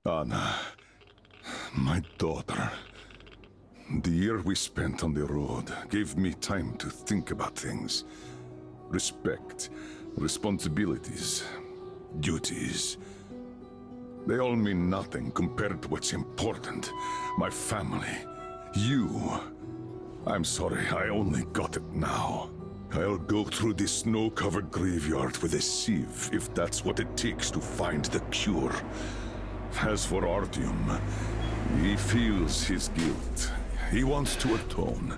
Anna, my daughter. The year we spent on the road gave me time to think about things. Respect, responsibilities, duties. They all mean nothing compared to what's important. My family, you. I'm sorry, I only got it now. I'll go through this snow-covered graveyard with a sieve if that's what it takes to find the cure. As for Artyom, he feels his guilt. He wants to atone.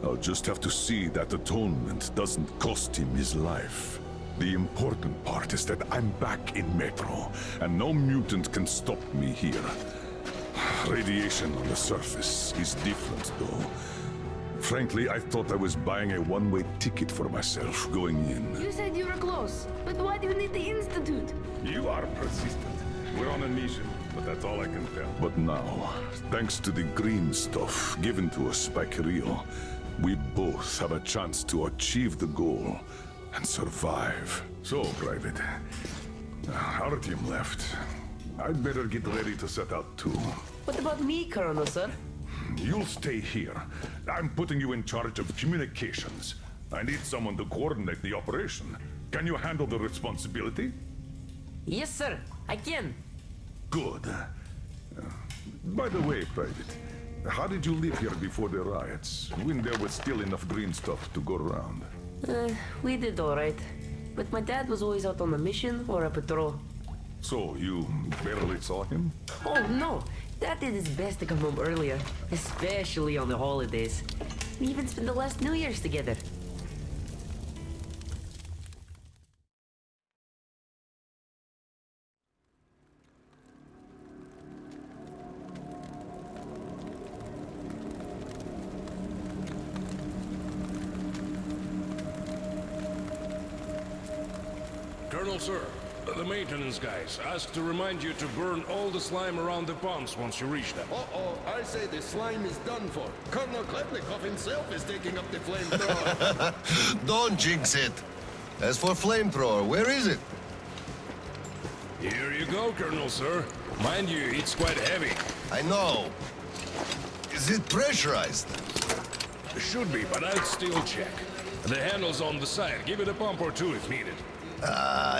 I'll just have to see that atonement doesn't cost him his life. The important part is that I'm back in Metro, and no mutant can stop me here. Radiation on the surface is different, though. Frankly, I thought I was buying a one-way ticket for myself going in. You said you were close, but why do you need the Institute? You are persistent. We're on a mission, but that's all I can tell. But now, thanks to the green stuff given to us by Kirill, we both have a chance to achieve the goal and survive. So, Private, Artyom left. I'd better get ready to set out too. What about me, Colonel, sir? You'll stay here. I'm putting you in charge of communications. I need someone to coordinate the operation. Can you handle the responsibility? Yes, sir. I can. Good. By the way, Private, how did you live here before the riots, when there was still enough green stuff to go around? We did all right. But my dad was always out on a mission or a patrol. So, you barely saw him? Oh, no. Dad did his best to come home earlier, especially on the holidays. We even spent the last New Year's together. Colonel, sir, the maintenance guys asked to remind you to burn all the slime around the pumps once you reach them. Uh-oh, I say the slime is done for. Colonel Khlebnikov himself is taking up the flamethrower. Don't jinx it. As for flamethrower, where is it? Here you go, Colonel, sir. Mind you, it's quite heavy. I know. Is it pressurized? Should be, but I'd still check. The handle's on the side. Give it a pump or two if needed.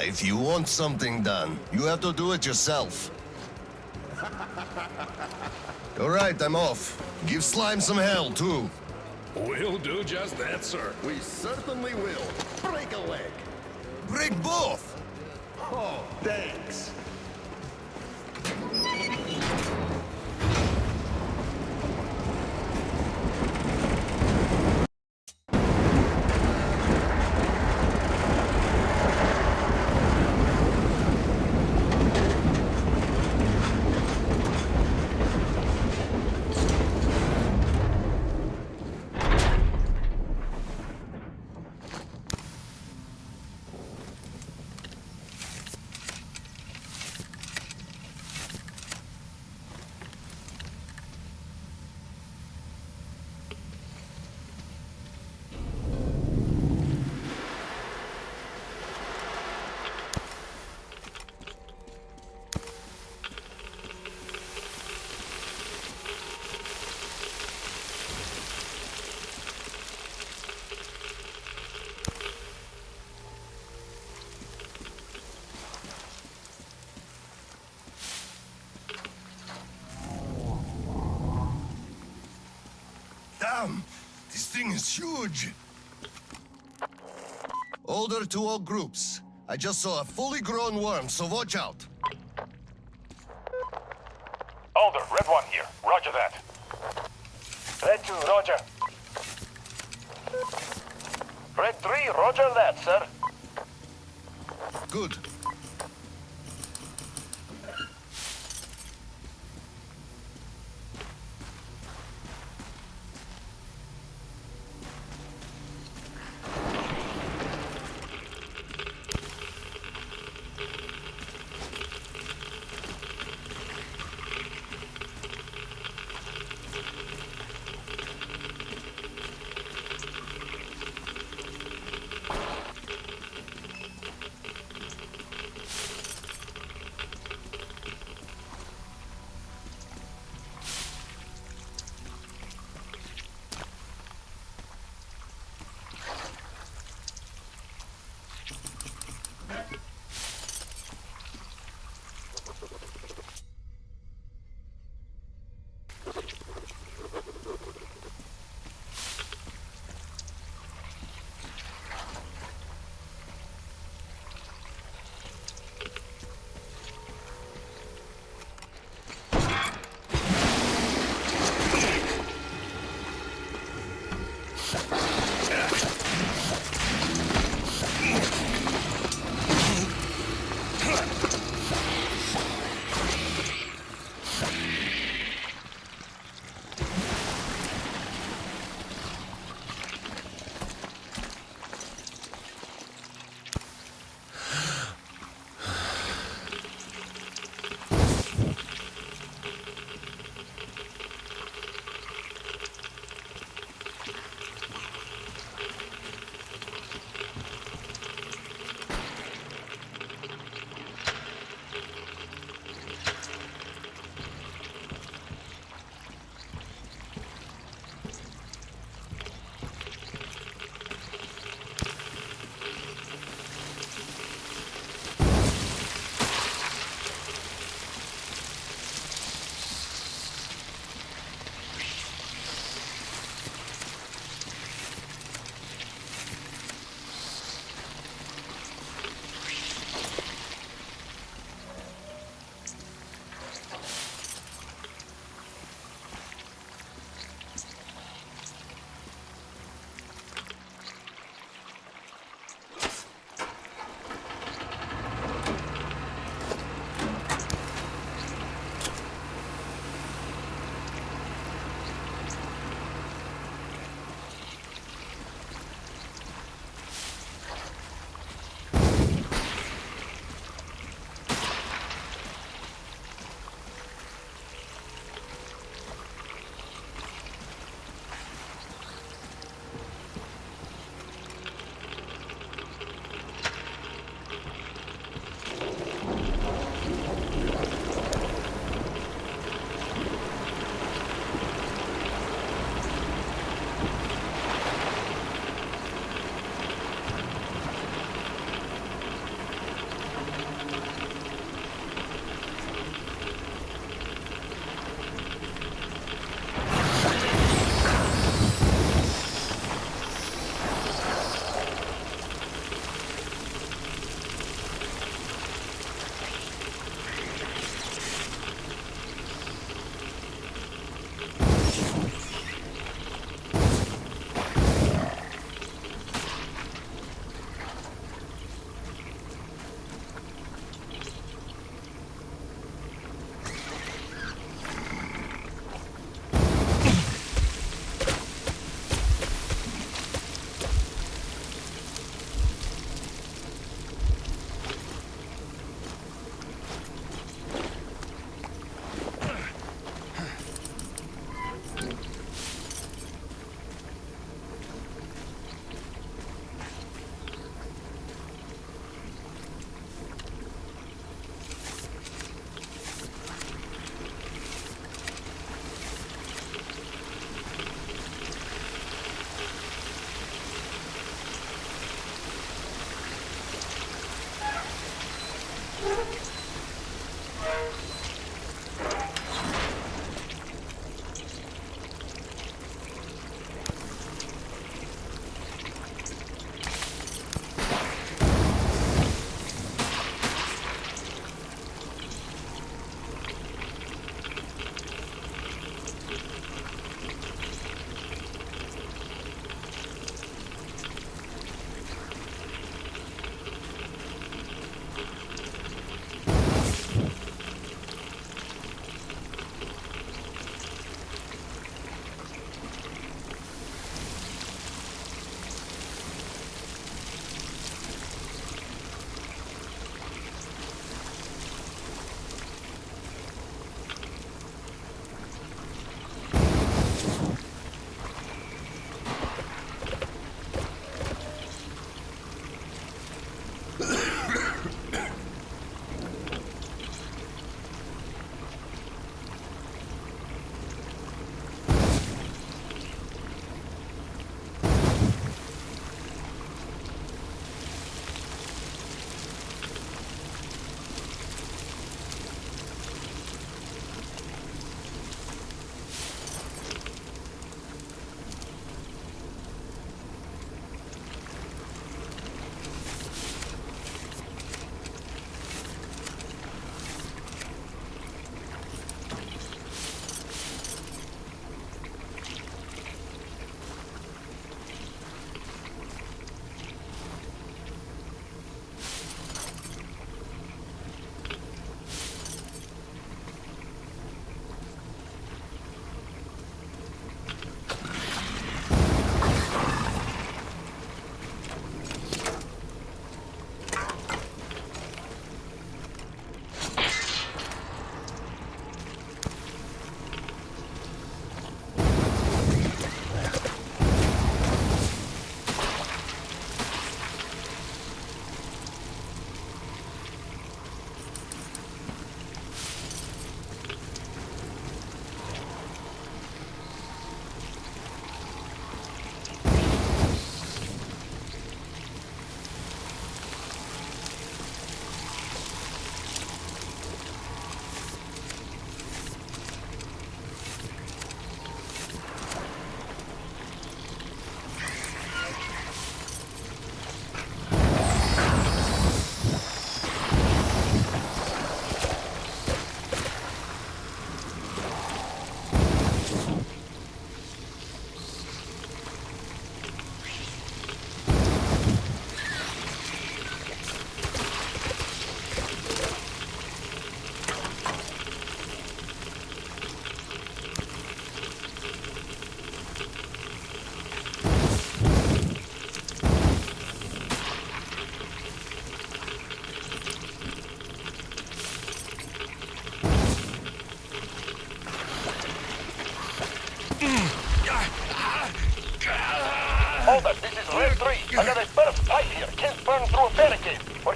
If you want something done, you have to do it yourself. All right, I'm off. Give slime some hell, too. We'll do just that, sir. We certainly will. Break a leg. Break both! Oh, thanks. Damn! This thing is huge! Order to all groups. I just saw a fully grown worm, so watch out. Alder, Red 1 here. Roger that. Red 2, roger. Red 3, roger that, sir. Good.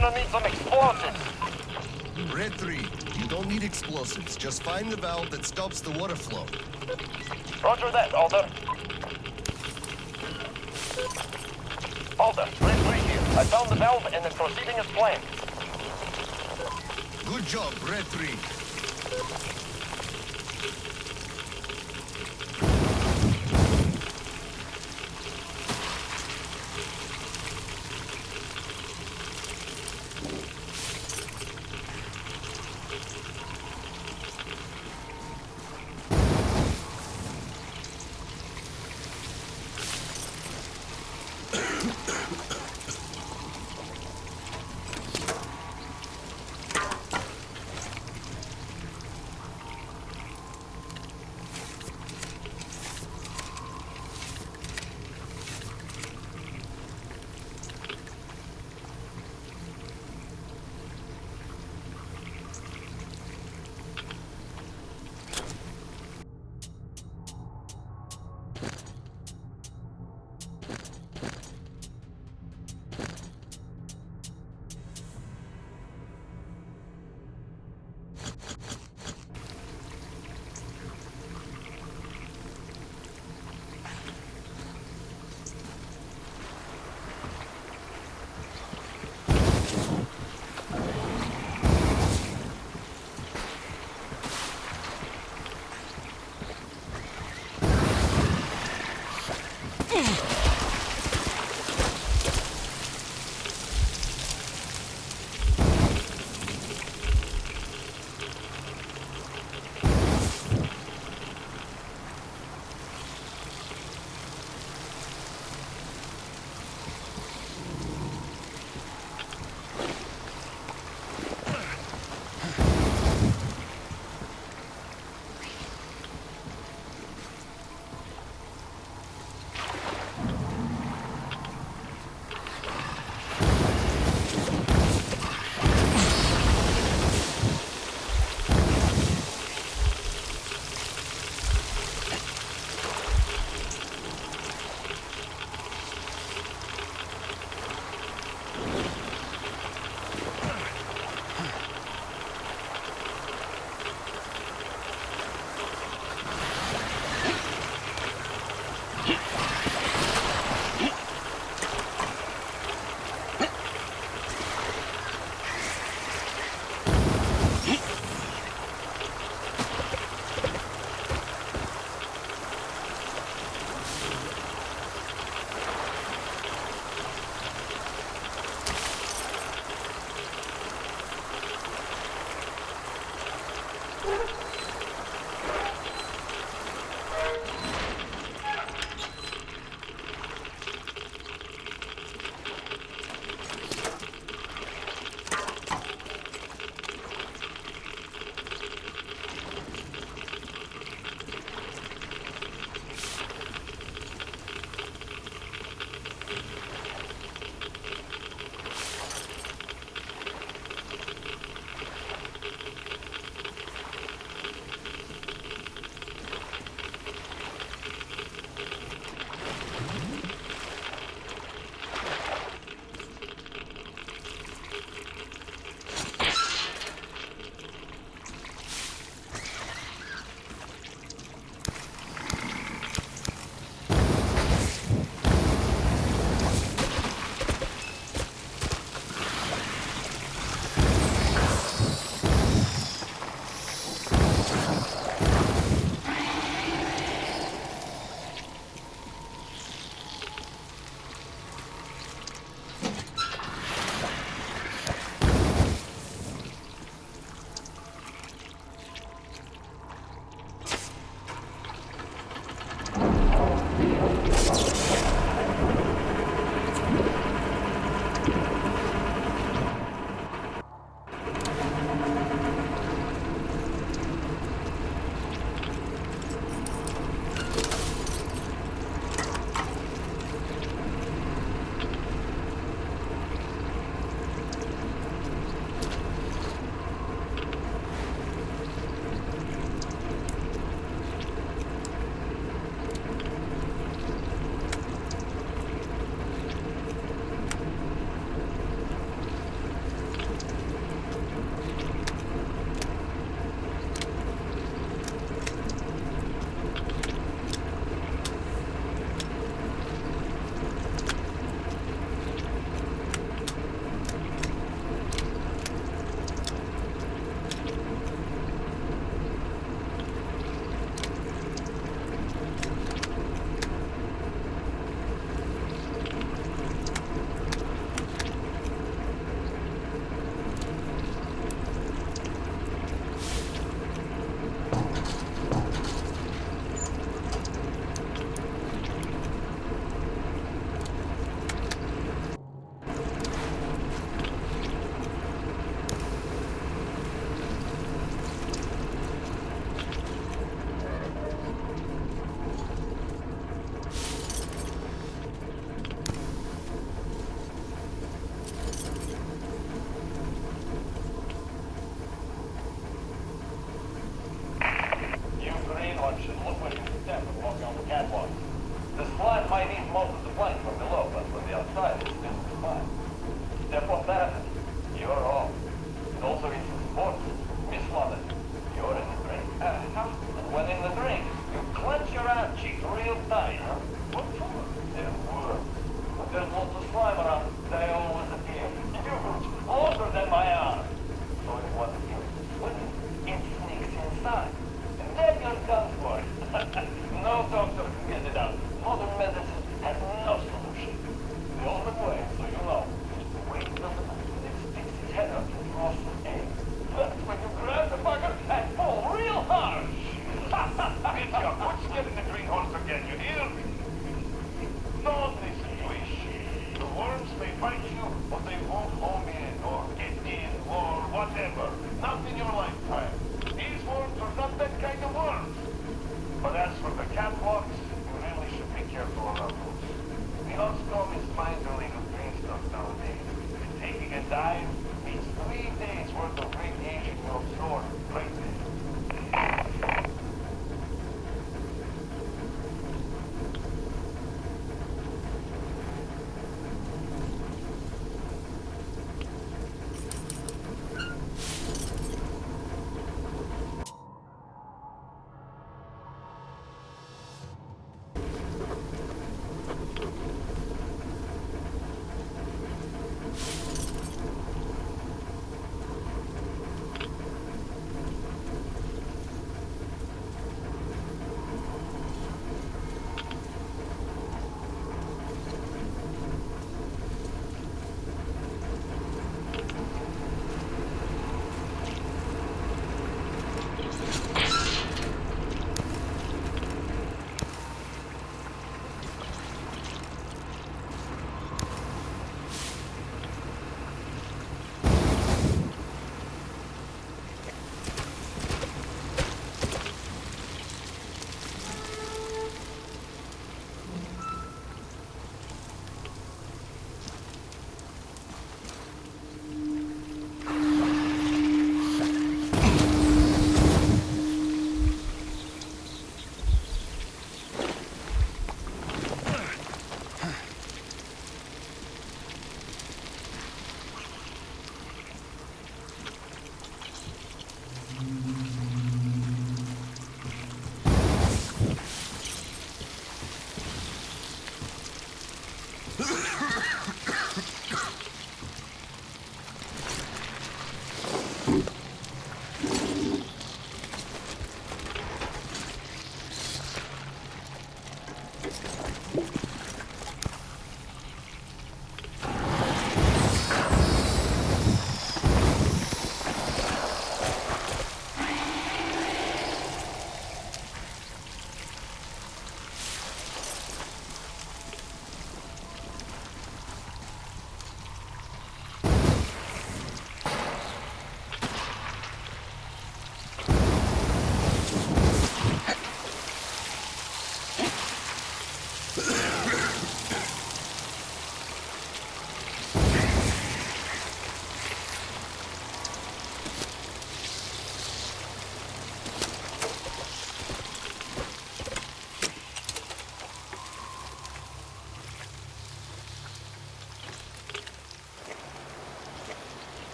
gonna need some explosives. Red 3, you don't need explosives. Just find the valve that stops the water flow. Roger that, Alder. Alder, Red 3 here. I found the valve and it's proceeding as planned. Good job, Red 3.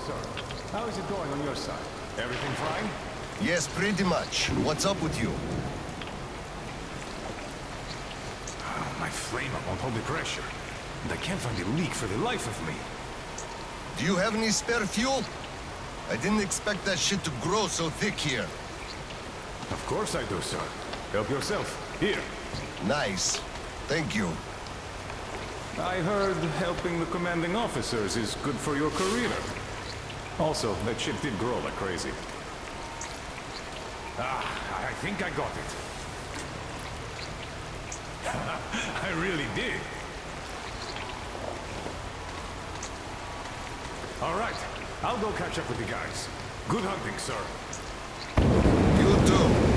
sir. How is it going on your side? Everything fine? Yes, pretty much. What's up with you? My flamer won't hold the pressure. And I can't find a leak for the life of me. Do you have any spare fuel? I didn't expect that shit to grow so thick here. Of course I do, sir. Help yourself. Here. Nice. Thank you. I heard helping the commanding officers is good for your career. Also, that ship did grow like crazy. I think I got it. I really did. All right, I'll go catch up with the guys. Good hunting, sir. You too.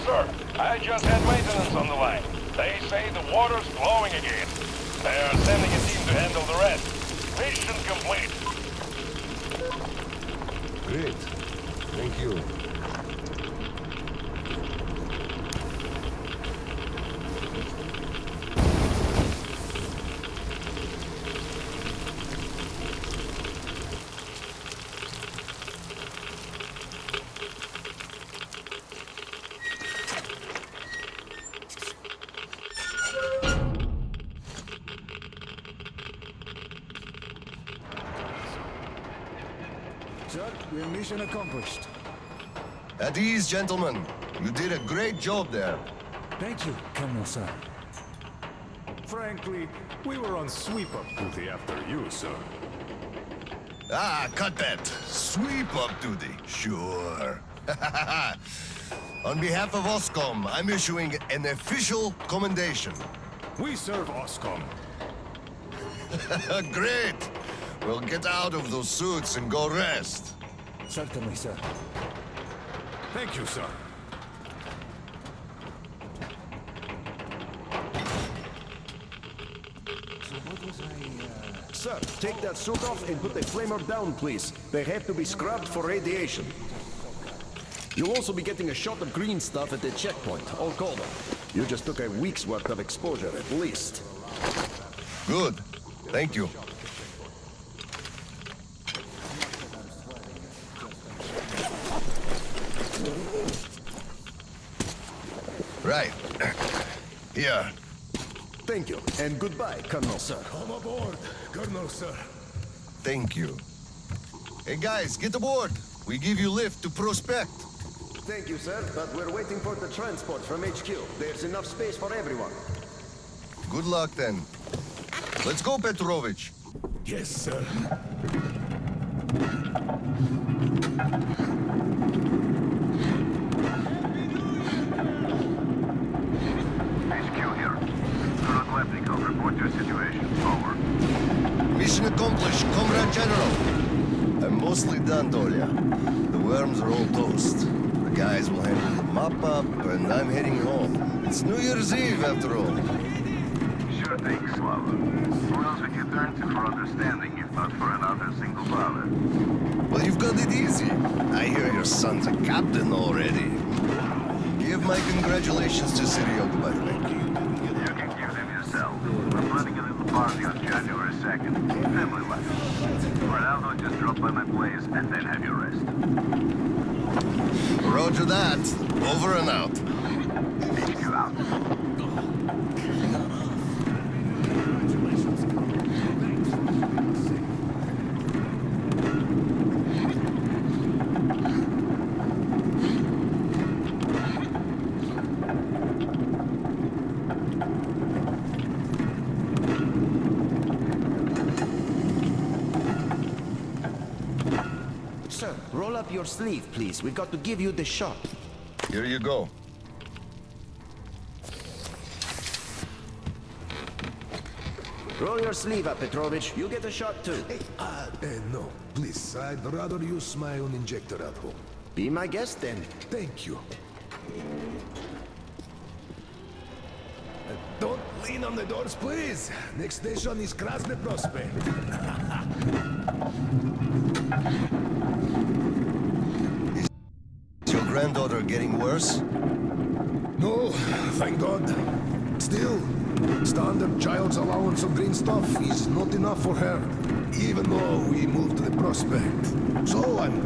sir. I just had maintenance on the line. They say the water's flowing again. They're sending a team to handle the rest. Mission complete. Great. Thank you. Sir, your mission accomplished. At ease, gentlemen. You did a great job there. Thank you, Colonel, sir. Frankly, we were on sweep-up duty after you, sir. Ah, cut that. Sweep up duty. Sure. On behalf of OSCOM, I'm issuing an official commendation. We serve OSCOM. Great. Well, get out of those suits and go rest. Certainly, sir. Thank you, sir. Sir, take that suit off and put the flamer down, please. They have to be scrubbed for radiation. You'll also be getting a shot of green stuff at the checkpoint, all cold. You just took a week's worth of exposure, at least. Good. Thank you. Right. Here. Thank you, and goodbye, Colonel, sir. Come aboard, Colonel, sir. Thank you. Hey guys, get aboard. We give you lift to Prospect. Thank you, sir, but we're waiting for the transport from HQ. There's enough space for everyone. Good luck then. Let's go, Petrovich. Yes, sir. HQ here. Colonel Khlebnikov, report your situation. Over. Mission accomplished, Comrade General. I'm mostly done, Tolia. The worms are all toast. The guys will handle the mop-up, and I'm heading home. It's New Year's Eve, after all. Sure thing, Slava. Who else we can turn to for understanding, if not for another single dollar? Well, you've got it easy. I hear your son's a captain already. Give my congratulations to Siryok, by the way. You can give them yourself. I'm planning a little party on January 2nd. Family life. For now, though, just drop by my place and then have your rest. Roger that. Over and out. HQ out. Sir, roll up your sleeve, please. We've got to give you the shot. Here you go. Roll your sleeve up, Petrovich. You get a shot, too. No, please, I'd rather use my own injector at home. Be my guest, then. Thank you. Don't lean on the doors, please. Next station is Krasny Prospect. Is your granddaughter getting worse? No, thank God. Still, standard child's allowance of green stuff is not enough for her, even though we moved to the Prospect. So I'm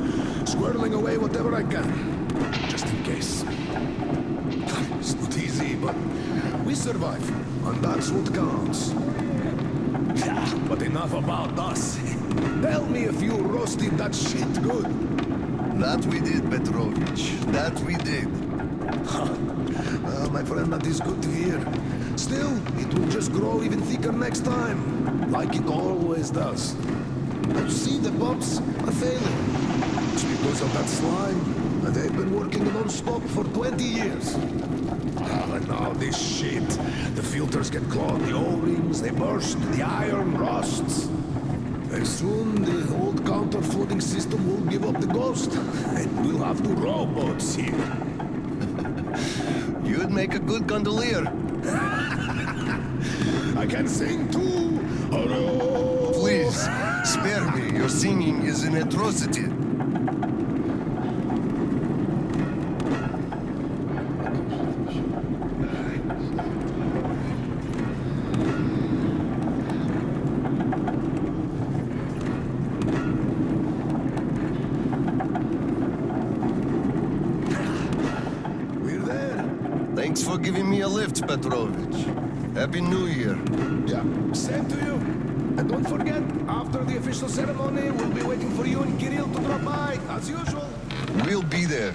squirreling away whatever I can, just in case. It's not easy, but we survive, and that's what counts. But enough about us. Tell me if you roasted that shit good. That we did, Petrovich. That we did. Well, my friend, that is good to hear. Still, it will just grow even thicker next time, like it always does. You see, the bombs are failing. It's because of that slime, and they've been working non-stop for 20 years. But now this shit, the filters get clogged, the O-rings, they burst, the iron rusts. Very soon, the old counter-flooding system will give up the ghost, and we'll have to rowboats here. make a good gondolier. I can sing too. Oh, Please, spare me. Your singing is an atrocity. we're there. Thanks for giving me a lift, Petrovich. Happy New Year. Yeah, same to you. And don't forget, after the official ceremony, we'll be waiting for you and Kirill to drop by, as usual. We'll be there.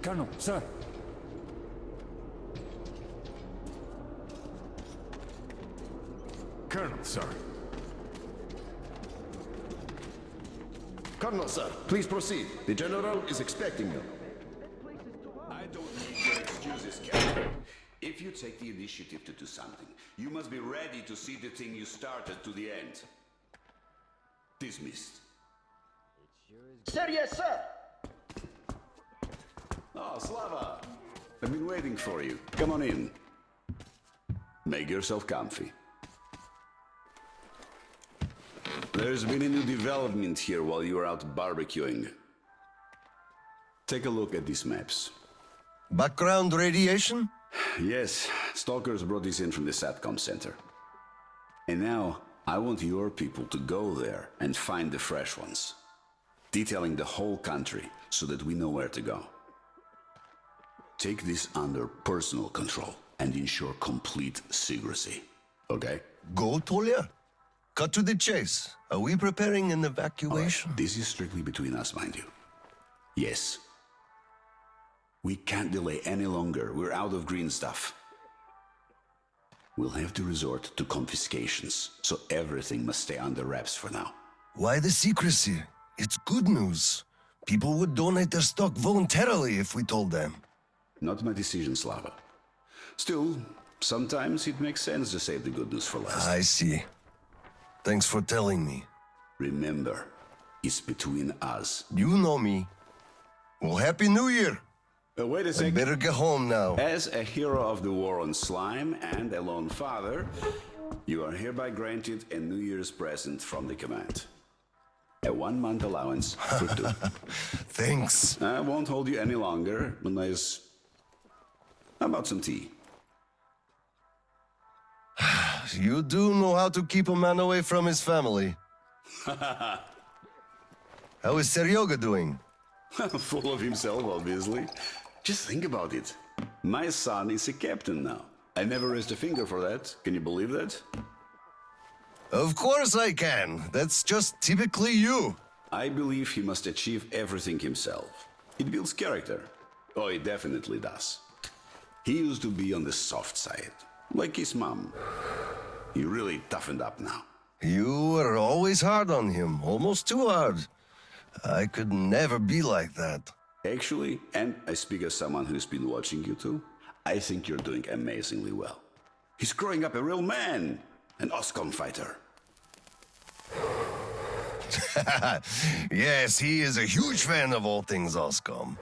Colonel, sir. Colonel, sir. Colonel, sir, please proceed. The General is expecting you. I don't need your excuses, Captain. If you take the initiative to do something, you must be ready to see the thing you started to the end. Dismissed. Sir, yes, sir. Oh, Slava! I've been waiting for you. Come on in. Make yourself comfy. There's been a new development here while you were out barbecuing. Take a look at these maps. Background radiation? Yes, stalkers brought this in from the SATCOM center. And now, I want your people to go there and find the fresh ones. Detailing the whole country so that we know where to go. Take this under personal control and ensure complete secrecy. Okay? Go, Tolia? Cut to the chase. Are we preparing an evacuation? Right. This is strictly between us, mind you. Yes. We can't delay any longer. We're out of green stuff. We'll have to resort to confiscations, so everything must stay under wraps for now. Why the secrecy? It's good news. People would donate their stock voluntarily if we told them. Not my decision, Slava. Still, sometimes it makes sense to save the good news for last. I see. Thanks for telling me. Remember, it's between us. You know me. Well, Happy New Year! Wait a I second. better get home now. As a hero of the war on slime and a lone father, you are hereby granted a New Year's present from the command. A 1-month allowance for 2. Thanks. I won't hold you any longer, unless... How about some tea? You do know how to keep a man away from his family. How is Seryoga doing? Full of himself, obviously. Just think about it. My son is a captain now. I never raised a finger for that. Can you believe that? Of course I can. That's just typically you. I believe he must achieve everything himself. It builds character. Oh, it definitely does. He used to be on the soft side, like his mom. He really toughened up now. You were always hard on him, almost too hard. I could never be like that. Actually, and I speak as someone who's been watching you too, I think you're doing amazingly well. He's growing up a real man, an OSCOM fighter. Yes, he is a huge fan of all things OSCOM.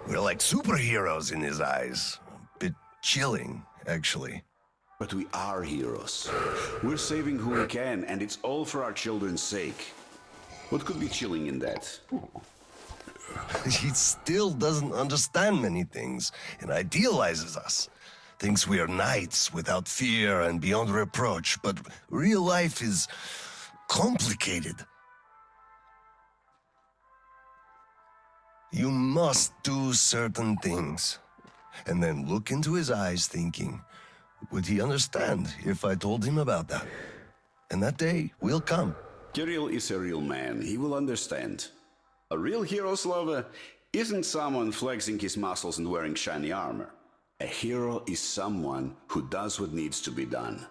We're like superheroes in his eyes. A bit chilling, actually. But we are heroes. We're saving who we can, and it's all for our children's sake. What could be chilling in that? He still doesn't understand many things and idealizes us. Thinks we are knights without fear and beyond reproach, but real life is complicated. You must do certain things, and then look into his eyes thinking, would he understand if I told him about that? And that day will come. Kirill is a real man. He will understand. A real hero, Slava, isn't someone flexing his muscles and wearing shiny armor. A hero is someone who does what needs to be done.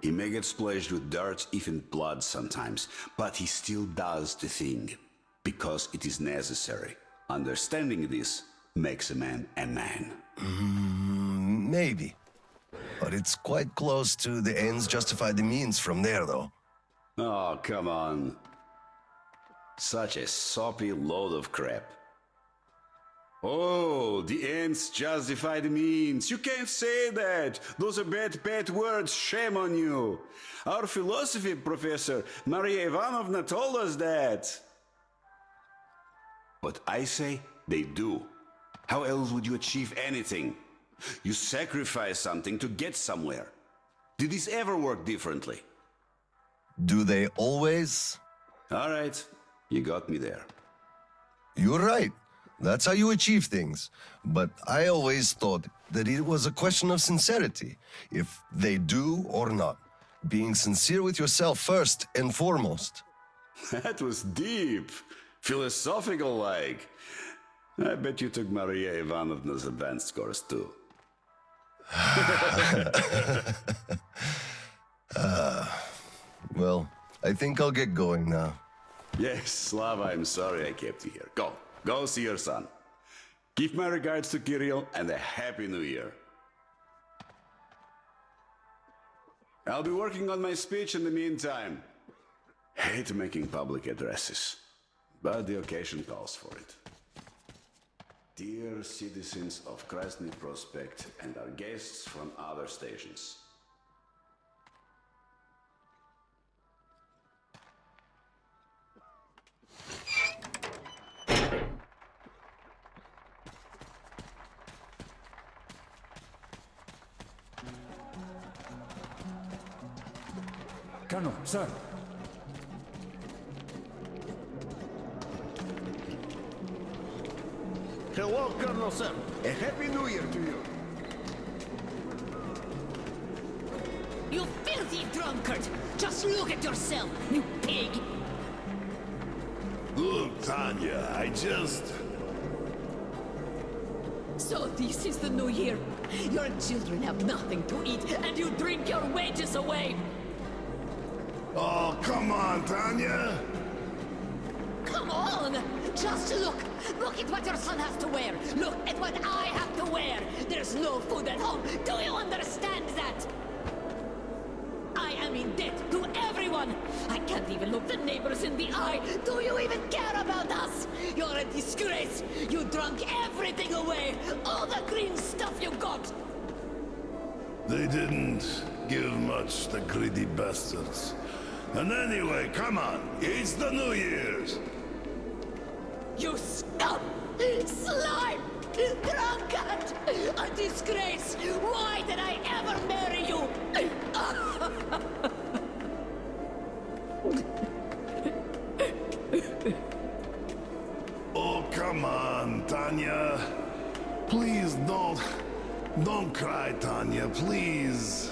He may get splashed with dirt, even blood sometimes, but he still does the thing, because it is necessary. Understanding this makes a man a man. Maybe. But it's quite close to the ends justify the means from there, though. Oh, come on. Such a soppy load of crap. Oh, the ends justify the means. You can't say that. Those are bad words. Shame on you. Our philosophy professor, Maria Ivanovna, told us that. But I say they do. How else would you achieve anything? You sacrifice something to get somewhere. Did this ever work differently? Do they always? All right, you got me there. You're right. That's how you achieve things. But I always thought that it was a question of sincerity, if they do or not. Being sincere with yourself first and foremost. That was deep. Philosophical like. I bet you took Maria Ivanovna's advanced course too. Well, I think I'll get going now. Yes, Slava, I'm sorry I kept you here. Go see your son. Give my regards to Kirill and a Happy New Year. I'll be working on my speech in the meantime. Hate making public addresses, but the occasion calls for it. Dear citizens of Krasny Prospect and our guests from other stations. Colonel, sir. Hello, Colonel, sir. A Happy New Year to you. You filthy drunkard! Just look at yourself, you pig! Look, Tanya, I just... So this is the new year. Your children have nothing to eat, and you drink your wages away! Oh, come on, Tanya! Come on! Just look! Look at what your son has to wear! Look at what I have to wear! There's no food at home! Do you understand that? I am in debt to everyone! I can't even look the neighbors in the eye! Do you even care about us? You're a disgrace! You drunk everything away! All the green stuff you got! They didn't give much, the greedy bastards. And anyway, come on, it's the New Year's! You scum! Slime! Drunkard! A disgrace! Why did I ever marry you? Oh, come on, Tanya. Please don't cry, Tanya, please.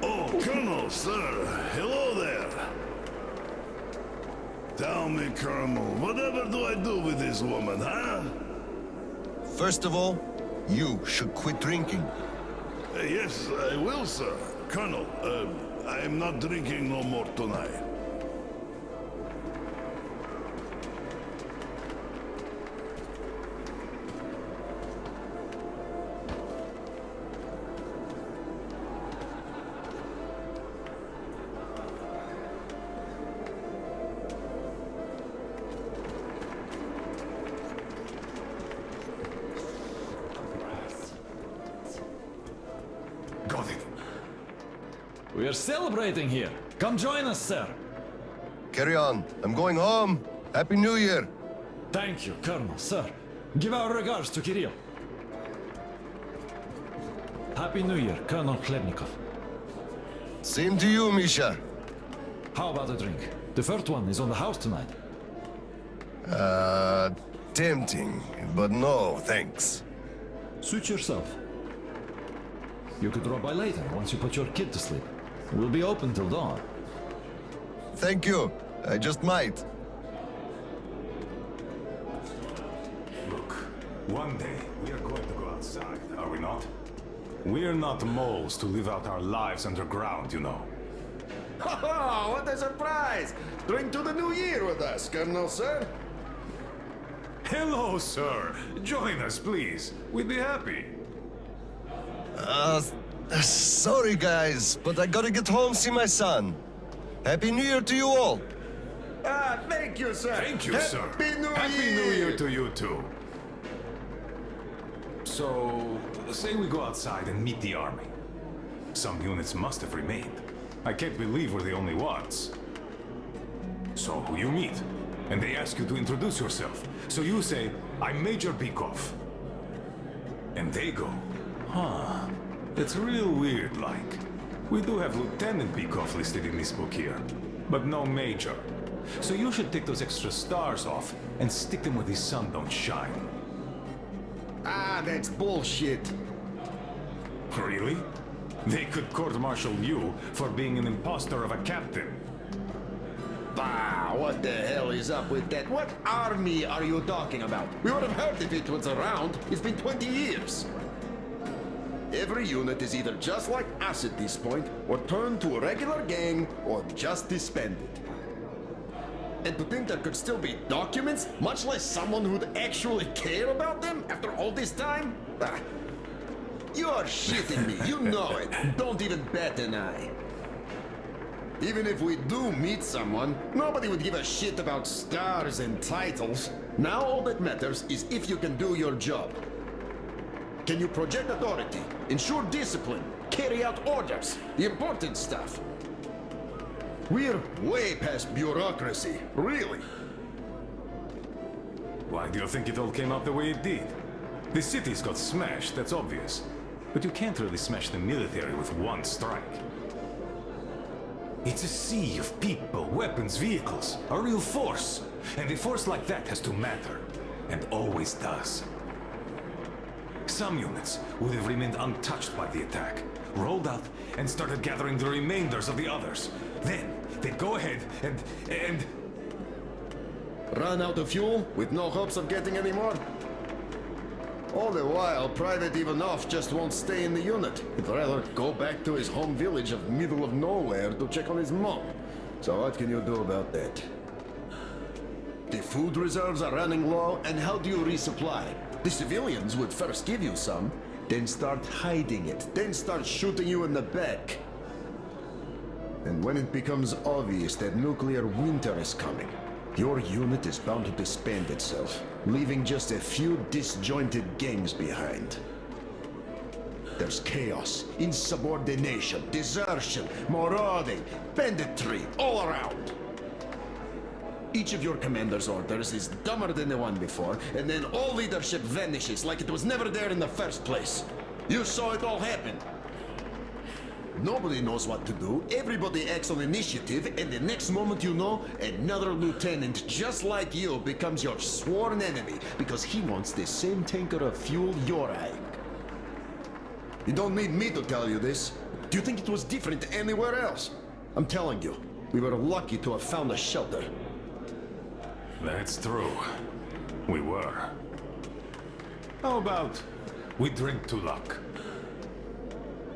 Oh, Colonel, sir, hello there. Tell me, Colonel, whatever do I do with this woman, huh? First of all, you should quit drinking. Yes, I will, sir. Colonel, I am not drinking no more tonight. Got it. We are celebrating here. Come join us, sir. Carry on. I'm going home. Happy New Year. Thank you, Colonel, sir. Give our regards to Kirill. Happy New Year, Colonel Khlebnikov. Same to you, Misha. How about a drink? The first one is on the house tonight. Tempting, but no, thanks. Suit yourself. You could drop by later, once you put your kid to sleep. We'll be open till dawn. Thank you. I just might. Look, one day we are going to go outside, are we not? We're not moles to live out our lives underground, you know. Oh, what a surprise! Drink to the New Year with us, Colonel, sir. Hello, sir. Join us, please. We'd be happy. Sorry guys, but I gotta get home, see my son. Happy New Year to you all! Ah, thank you, sir! Thank you, sir. Happy New Year to you too. So, say we go outside and meet the army. Some units must have remained. I can't believe we're the only ones. So you meet, and they ask you to introduce yourself. So you say, I'm Major Bykov. And they go, huh, it's real weird, like. We do have Lieutenant Bykov listed in this book here, but no Major. So you should take those extra stars off and stick them where the sun don't shine. Ah, that's bullshit. Really? They could court-martial you for being an imposter of a captain. Bah, what the hell is up with that? What army are you talking about? We would have heard if it was around. It's been 20 years. Every unit is either just like us at this point, or turned to a regular gang, or just disbanded. And to think there could still be documents, much less someone who'd actually care about them after all this time? Ah, you're shitting me, you know it. Don't even bat an eye. Even if we do meet someone, nobody would give a shit about stars and titles. Now all that matters is if you can do your job. Can you project authority, ensure discipline, carry out orders, the important stuff? We're way past bureaucracy, really. Why do you think it all came out the way it did? The cities got smashed, that's obvious. But you can't really smash the military with one strike. It's a sea of people, weapons, vehicles, a real force. And a force like that has to matter, and always does. Some units would have remained untouched by the attack, rolled out and started gathering the remainders of the others. Then they'd go ahead and... Run out of fuel with no hopes of getting any more? All the while, Private Ivanov just won't stay in the unit. He'd rather go back to his home village of middle of nowhere to check on his mom. So what can you do about that? The food reserves are running low, and how do you resupply? The civilians would first give you some, then start hiding it, then start shooting you in the back. And when it becomes obvious that nuclear winter is coming, your unit is bound to disband itself, leaving just a few disjointed gangs behind. There's chaos, insubordination, desertion, marauding, banditry, all around. Each of your commander's orders is dumber than the one before, and then all leadership vanishes like it was never there in the first place. You saw it all happen. Nobody knows what to do, everybody acts on initiative, and the next moment you know, another lieutenant just like you becomes your sworn enemy because he wants the same tanker of fuel you're eyeing. You don't need me to tell you this. Do you think it was different anywhere else? I'm telling you, we were lucky to have found a shelter. That's true. We were. How about we drink to luck?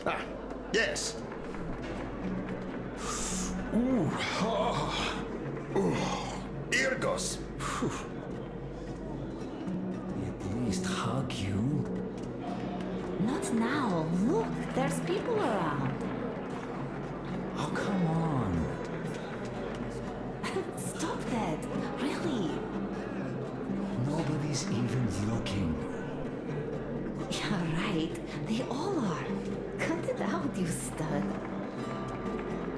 Ah, yes. Ooh, oh. Ooh. Irgos. At least hug you. Not now. Look, there's people around. Oh, come on. Stop that. Really. Nobody's even looking. Yeah, right. They all are. Cut it out, you stud.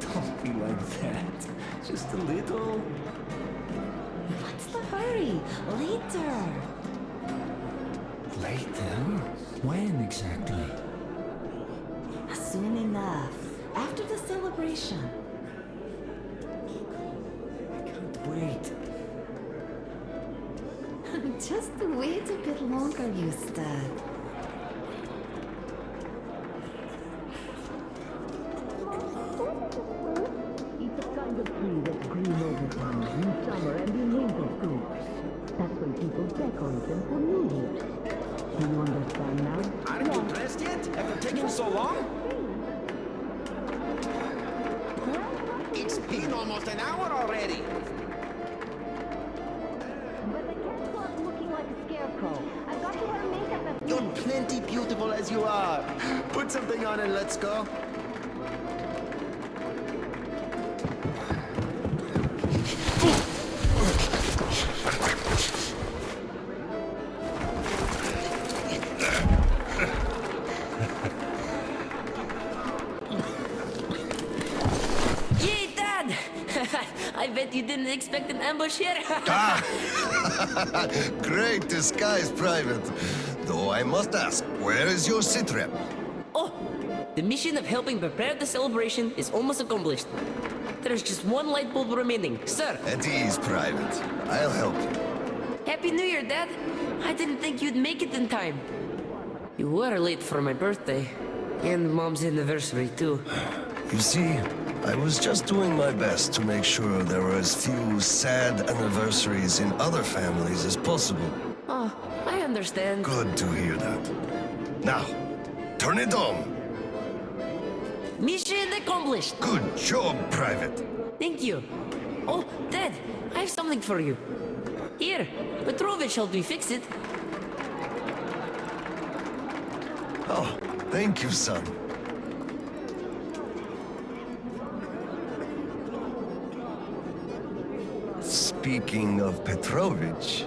Don't be like that. Just a little. What's the hurry? Later. Later? When exactly? Soon enough. After the celebration. Wait. Just wait a bit longer, you stud. It's a kind of tree that's green over time in summer and in winter too. That's when people decorate them for New Year's. Do you understand now? Aren't you dressed yet? After taking so long? It's been almost an hour already. But I can't stop looking like a scarecrow. I've got to wear makeup at You're plenty beautiful as you are. Put something on and let's go. I bet you didn't expect an ambush here. Great disguise, Private. Though I must ask, where is your sitrep? Oh, the mission of helping prepare the celebration is almost accomplished. There's just one light bulb remaining, sir. At ease, Private. I'll help you. Happy New Year, Dad. I didn't think you'd make it in time. You were late for my birthday. And Mom's anniversary, too. You see, I was just doing my best to make sure there were as few sad anniversaries in other families as possible. Oh, I understand. Good to hear that. Now, turn it on. Mission accomplished. Good job, Private. Thank you. Oh, Dad, I have something for you. Here, Petrovich helped me fix it. Oh, thank you, son. Speaking of Petrovich,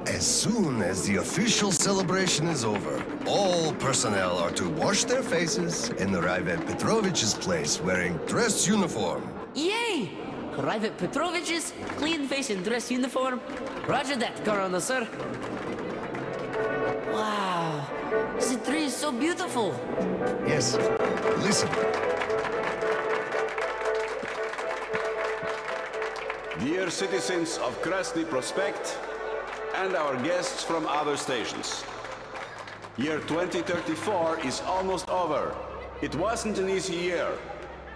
as soon as the official celebration is over, all personnel are to wash their faces and arrive at Petrovich's place wearing dress uniform. Yay! Arrive at Petrovich's, clean face and dress uniform. Roger that, Corona, sir. Wow, the tree is so beautiful. Yes, listen. Dear citizens of Krasny Prospect and our guests from other stations. Year 2034 is almost over. It wasn't an easy year,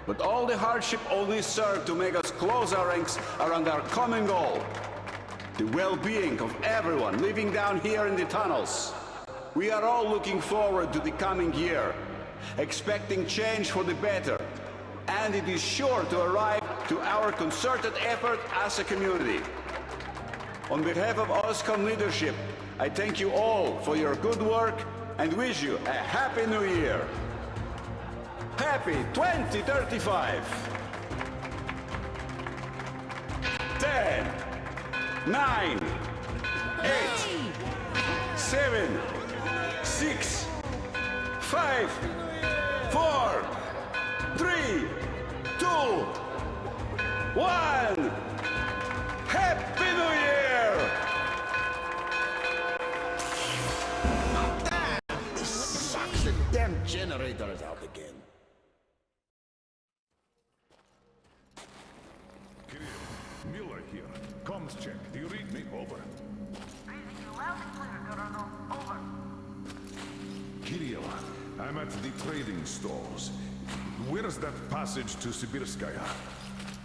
but all the hardship only served to make us close our ranks around our common goal. The well-being of everyone living down here in the tunnels. We are all looking forward to the coming year, expecting change for the better, and it is sure to arrive to our concerted effort as a community. On behalf of OSCOM leadership, I thank you all for your good work and wish you a Happy New Year. Happy 2035! 10, 9, 8, 7, 6, 5, 4, 3, 2, 1! Happy New Year! This sucks. The damn generator is out again. Kirill, Miller here. Comms check. Do you read me? Over. Reading you loud and clear, Colonel. Over. Kirill, I'm at the trading stalls. Where's that passage to Sibirskaya?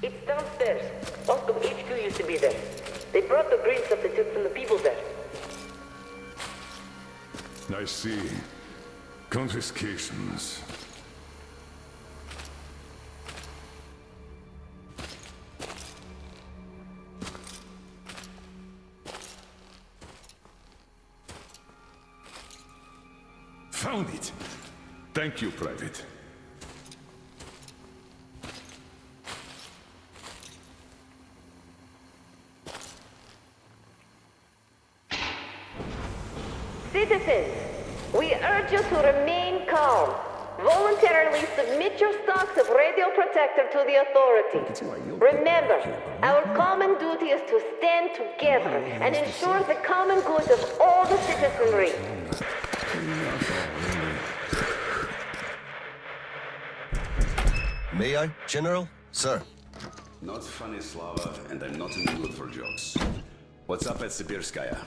It's downstairs. OSCOM HQ used to be there. They brought the green substitute from the people there. I see. Confiscations. Found it! Thank you, Private. Citizens, we urge you to remain calm. Voluntarily submit your stocks of radio protector to the authorities. Remember, our common duty is to stand together and ensure the common good of all the citizenry. May I, General? Sir. Not funny, Slava, and I'm not in the mood for jokes. What's up at Sibirskaya?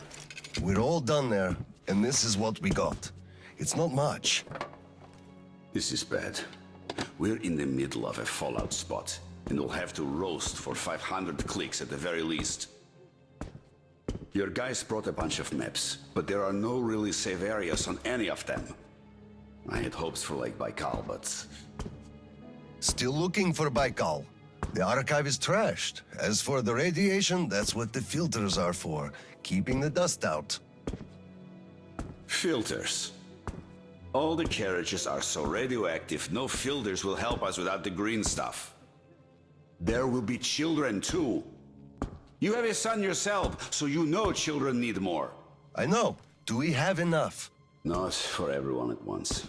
We're all done there, and this is what we got. It's not much. This is bad. We're in the middle of a fallout spot, and we'll have to roast for 500 clicks at the very least. Your guys brought a bunch of maps, but there are no really safe areas on any of them. I had hopes for Lake Baikal, but... Still looking for Baikal. The archive is trashed. As for the radiation, that's what the filters are for, keeping the dust out. Filters. All the carriages are so radioactive, no filters will help us without the green stuff. There will be children too. You have a son yourself, so you know children need more. I know. Do we have enough? Not for everyone at once.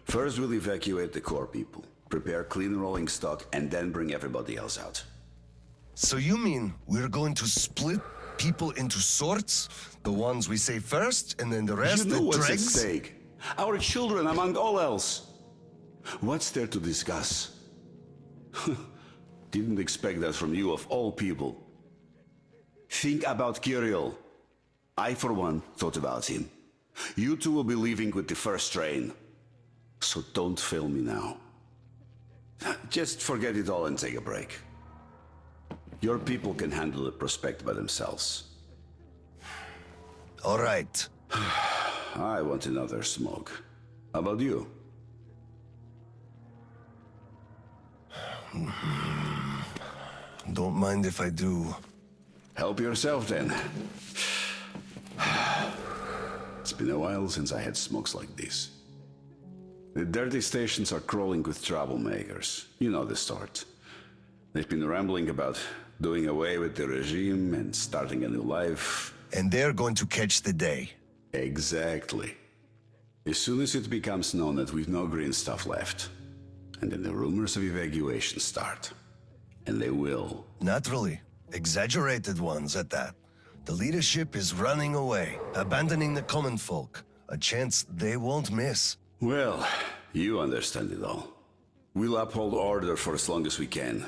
First we'll evacuate the core people, prepare clean rolling stock, and then bring everybody else out. So you mean we're going to split people into sorts? The ones we say first, and then the rest You know the what's at dregs? stake. Our children, among all else. What's there to discuss? Didn't expect that from you of all people. Think about Kirill. I, for one, thought about him. You two will be leaving with the first train. So don't fail me now. Just forget it all and take a break. Your people can handle the prospect by themselves. All right. I want another smoke. How about you? Don't mind if I do. Help yourself then. It's been a while since I had smokes like this. The dirty stations are crawling with troublemakers. You know the sort. They've been rambling about doing away with the regime and starting a new life. And they're going to catch the day. Exactly. As soon as it becomes known that we've no green stuff left, and then the rumors of evacuation start. And they will. Naturally. Exaggerated ones at that. The leadership is running away, abandoning the common folk. A chance they won't miss. Well, you understand it all. We'll uphold order for as long as we can.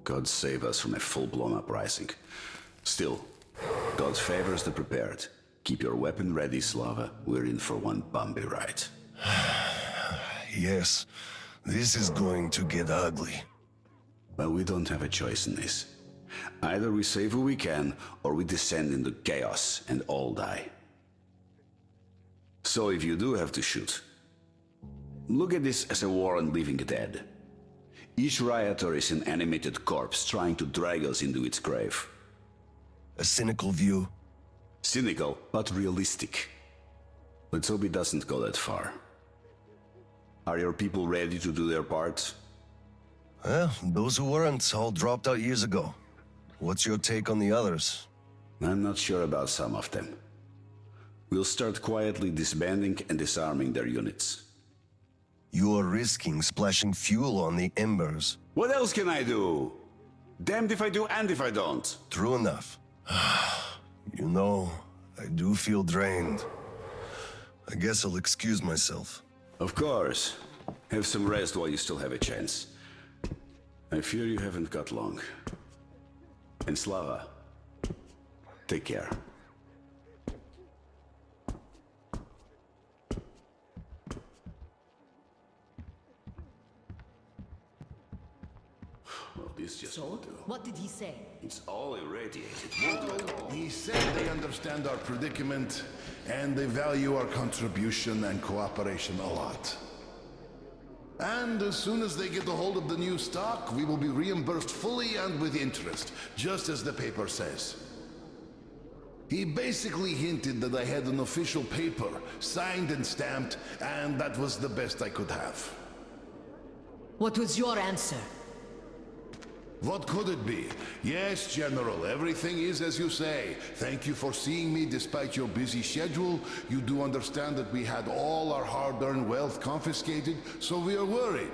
God save us from a full-blown uprising. Still, God favors the prepared. Keep your weapon ready, Slava. We're in for one bumpy ride. Yes, this is going to get ugly. But we don't have a choice in this. Either we save who we can, or we descend into chaos and all die. So if you do have to shoot, look at this as a war on living dead. Each rioter is an animated corpse trying to drag us into its grave. A cynical view. Cynical, but realistic. Let's hope it doesn't go that far. Are your people ready to do their part? Well, those who weren't all dropped out years ago. What's your take on the others? I'm not sure about some of them. We'll start quietly disbanding and disarming their units. You are risking splashing fuel on the embers. What else can I do? Damned if I do and if I don't. True enough. You know, I do feel drained. I guess I'll excuse myself. Of course. Have some rest while you still have a chance. I fear you haven't got long. And Slava, take care. Well, this just won't do. What did he say? It's all irradiated. He said they understand our predicament and they value our contribution and cooperation a lot. And as soon as they get a hold of the new stock, we will be reimbursed fully and with interest, just as the paper says. He basically hinted that I had an official paper, signed and stamped, and that was the best I could have. What was your answer? What could it be? Yes, General, everything is as you say. Thank you for seeing me despite your busy schedule. You do understand that we had all our hard-earned wealth confiscated, so we are worried.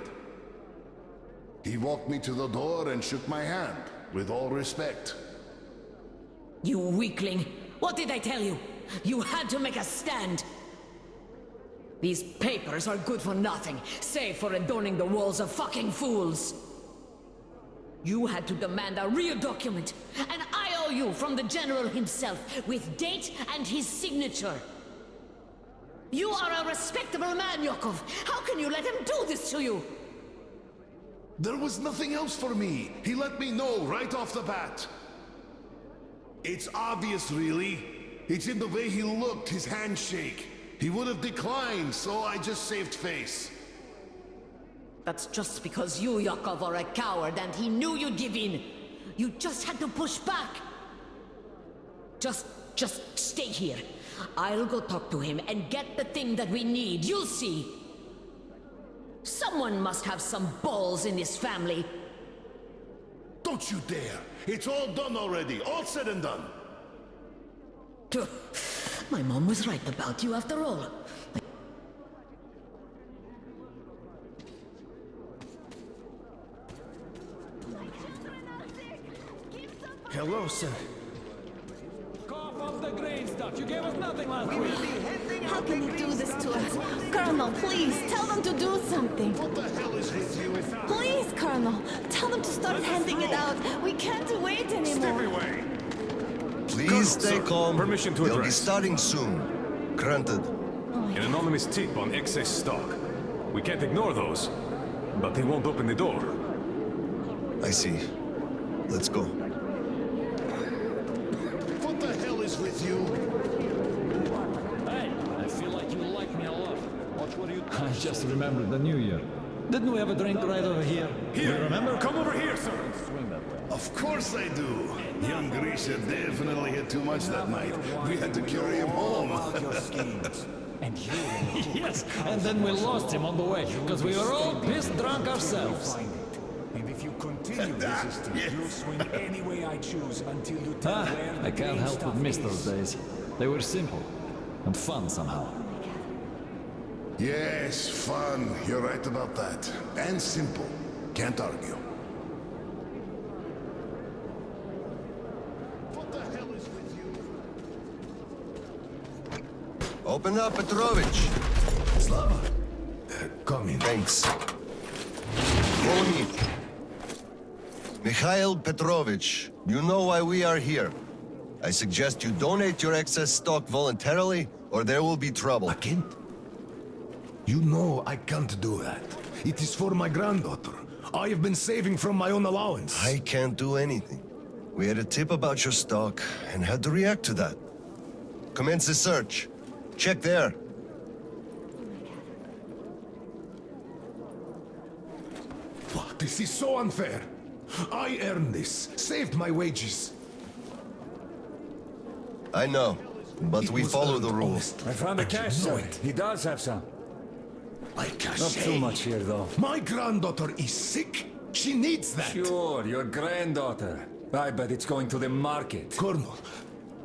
He walked me to the door and shook my hand, with all respect. You weakling! What did I tell you? You had to make a stand! These papers are good for nothing, save for adorning the walls of fucking fools! You had to demand a real document, an IOU from the General himself, with date and his signature. You are a respectable man, Yakov. How can you let him do this to you? There was nothing else for me. He let me know right off the bat. It's obvious, really. It's in the way he looked, his handshake. He would have declined, so I just saved face. That's just because you, Yakov, are a coward and he knew you'd give in. You just had to push back. Just stay here. I'll go talk to him and get the thing that we need. You'll see. Someone must have some balls in this family. Don't you dare! It's all done already, all said and done. My mom was right about you after all. Hello, sir. Cough up the green stuff. You gave us nothing last week. How can you do this to us? Colonel, please, tell them to do something. What the hell is with you? Please, Colonel, tell them to start handing it out. We can't wait anymore. Away. Please stay calm. permission to They'll be address. starting soon. Granted. An anonymous tip on excess stock. We can't ignore those, but they won't open the door. I see. Let's go. What the hell is with you? Hey, I feel like you like me a lot. What were you... I just remembered the New Year. Didn't we have a drink right over here? Here, You remember? Come over here, sir. Swing that way. Of course I do. Young Grisha definitely had too much that night. We had to carry him home. Yes, and then we lost him on the way, because we were all pissed drunk ourselves. And if you continue resisting, you'll swing any way I choose until you tell where the I can't green help but stuff miss is. those days. They were simple and fun somehow. Yes, fun. You're right about that. And simple. Can't argue. What the hell is with you? Open up, Petrovich. Slava. Come in. Thanks. Follow me. Mikhail Petrovich, you know why we are here. I suggest you donate your excess stock voluntarily, or there will be trouble. I can't. You know I can't do that. It is for my granddaughter. I have been saving from my own allowance. I can't do anything. We had a tip about your stock and had to react to that. Commence the search. Check there. What? This is so unfair. I earned this, saved my wages. I know, but we was follow earned the rules. I found the cash, know sir. it. He does have some. Like a Not too much here, though. My granddaughter is sick. She needs that. Sure, your granddaughter. I bet it's going to the market. Colonel,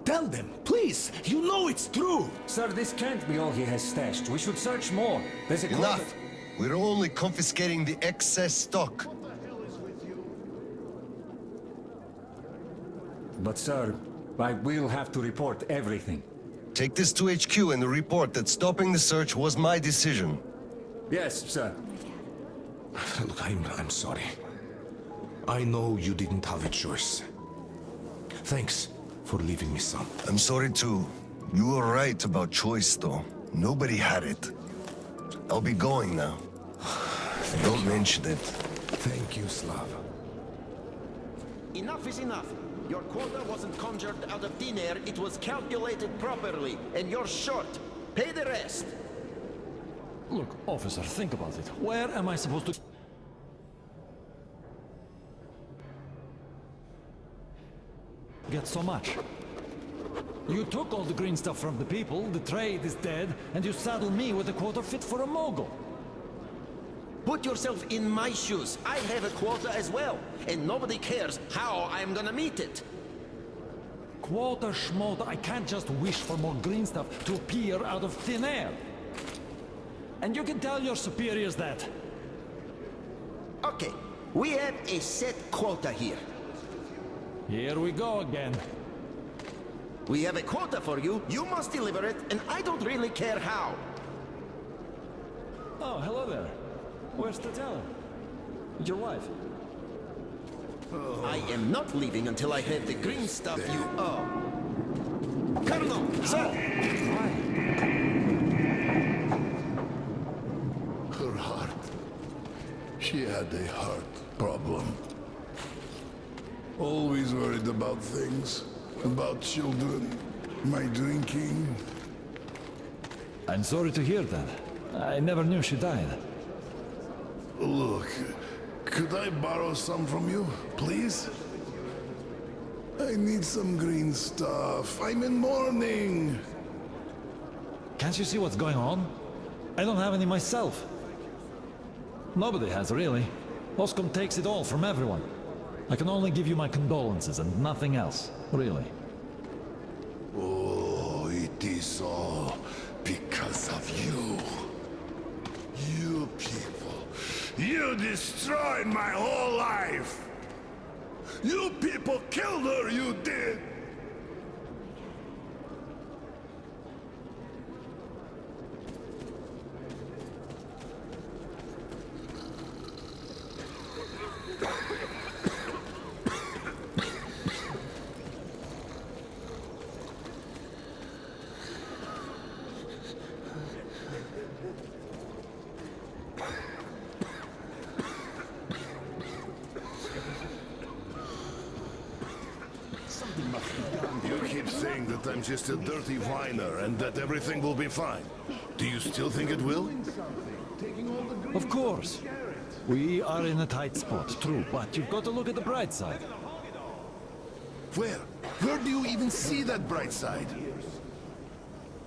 tell them, please. You know it's true. Sir, this can't be all he has stashed. We should search more. There's a Enough! We're only confiscating the excess stock. But, sir, I will have to report everything. Take this to HQ and report that stopping the search was my decision. Yes, sir. Look, I'm sorry. I know you didn't have a choice. Thanks for leaving me some. I'm sorry too. You were right about choice, though. Nobody had it. I'll be going now. Don't mention it. Thank you, Slav. Enough is enough. Your quota wasn't conjured out of thin air, it was calculated properly, and you're short. Pay the rest. Look, officer, think about it. Where am I supposed to... get so much? You took all the green stuff from the people, the trade is dead, and you saddle me with a quota fit for a mogul. Put yourself in my shoes. I have a quota as well, and nobody cares how I'm gonna meet it. Quota schmota, I can't just wish for more green stuff to appear out of thin air. And you can tell your superiors that. Okay, we have a set quota here. Here we go again. We have a quota for you, you must deliver it, and I don't really care how. Oh, hello there. Where's Tatella? Your wife? I am not leaving until I have the green stuff you owe. Colonel, sir! Her heart. She had a heart problem. Always worried about things. About children. My drinking. I'm sorry to hear that. I never knew she died. Look, could I borrow some from you, please? I need some green stuff. I'm in mourning. Can't you see what's going on? I don't have any myself. Nobody has, really. Oscom takes it all from everyone. I can only give you my condolences and nothing else, really. Oh, it is all because of you. You people. You destroyed my whole life. You people killed her, you did! You keep saying that I'm just a dirty whiner and that everything will be fine. Do you still think it will? Of course. We are in a tight spot, true, but you've got to look at the bright side. Where? Where do you even see that bright side?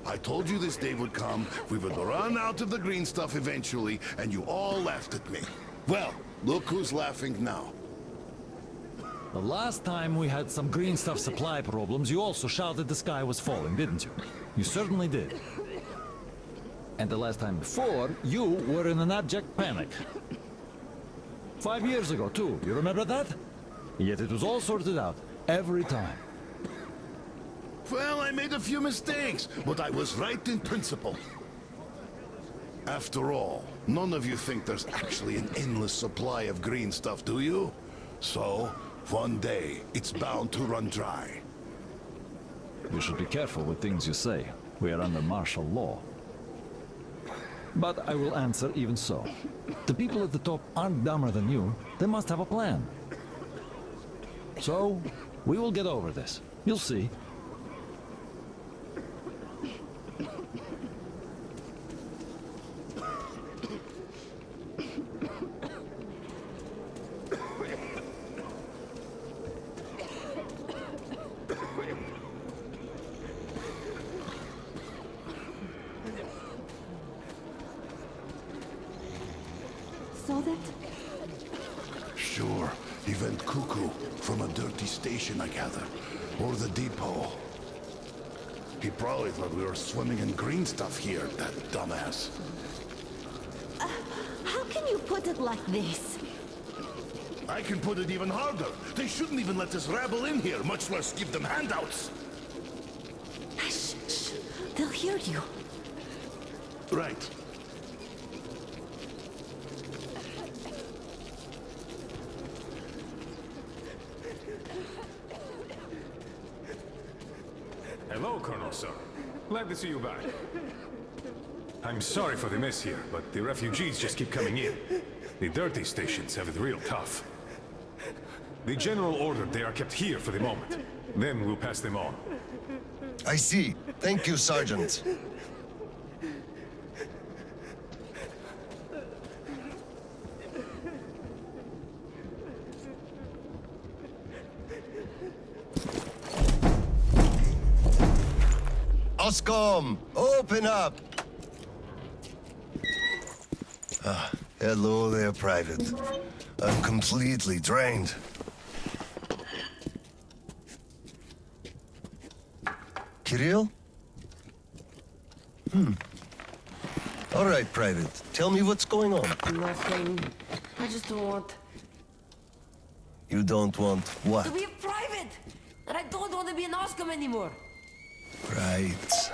I told you this day would come, we would run out of the green stuff eventually, and you all laughed at me. Well, look who's laughing now. The last time we had some green stuff supply problems, you also shouted the sky was falling, didn't you? You certainly did. And the last time before, you were in an abject panic. 5 years ago, too. You remember that? Yet it was all sorted out, every time. Well, I made a few mistakes, but I was right in principle. After all, none of you think there's actually an endless supply of green stuff, do you? So, one day, it's bound to run dry. You should be careful with things you say. We are under martial law. But I will answer even so. The people at the top aren't dumber than you. They must have a plan. So, we will get over this. You'll see. Saw that? Sure, he went cuckoo from a dirty station, I gather. Or the depot. He probably thought we were swimming in green stuff here, that dumbass. How can you put it like this? I can put it even harder. They shouldn't even let this rabble in here, much less give them handouts. Shh, shh. They'll hear you. Right. Hello, Colonel, sir. Glad to see you back. I'm sorry for the mess here, but the refugees just keep coming in. The dirty stations have it real tough. The General ordered they are kept here for the moment. Then we'll pass them on. I see. Thank you, Sergeant. Oscom, open up! Hello there, Private. I'm completely drained. Kirill? All right, Private. Tell me what's going on. Nothing. I just don't want You don't want what? to be a private! And I don't want to be an Oscom anymore! Right.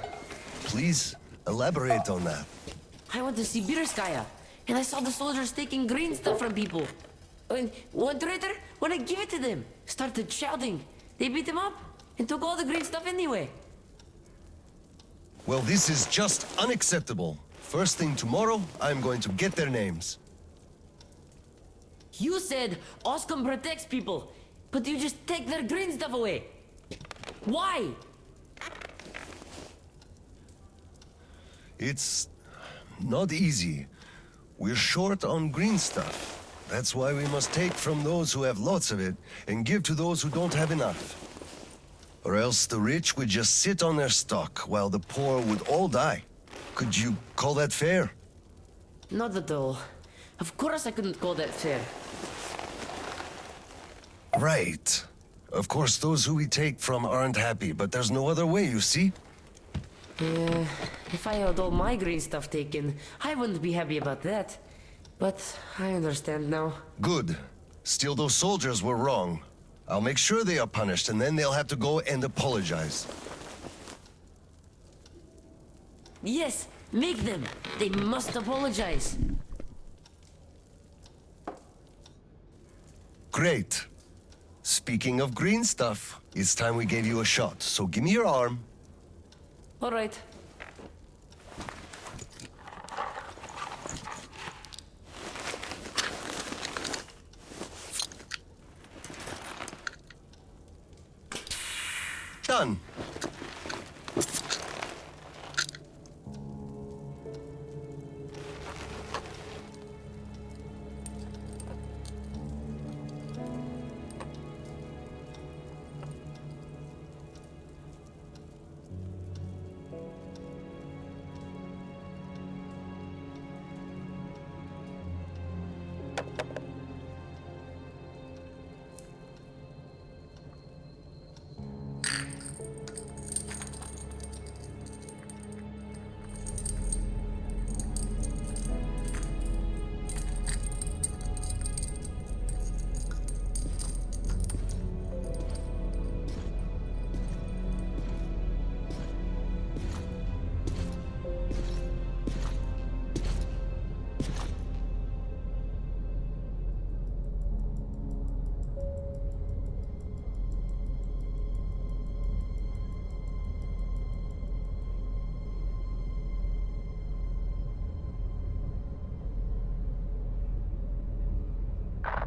Please, elaborate on that. I went to Sibirskaya, and I saw the soldiers taking green stuff from people. And one traitor, when I give it to them, started shouting. They beat him up and took all the green stuff anyway. Well, this is just unacceptable. First thing tomorrow, I'm going to get their names. You said Oscom protects people, but you just take their green stuff away. Why? It's not easy. We're short on green stuff. That's why we must take from those who have lots of it and give to those who don't have enough. Or else the rich would just sit on their stock while the poor would all die. Could you call that fair? Not at all. Of course I couldn't call that fair. Right. Of course, those who we take from aren't happy, but there's no other way, you see? If I had all my green stuff taken, I wouldn't be happy about that. But I understand now. Good. Still, those soldiers were wrong. I'll make sure they are punished, and then they'll have to go and apologize. Yes, make them. They must apologize. Great. Speaking of green stuff, it's time we gave you a shot, so give me your arm. All right. Done.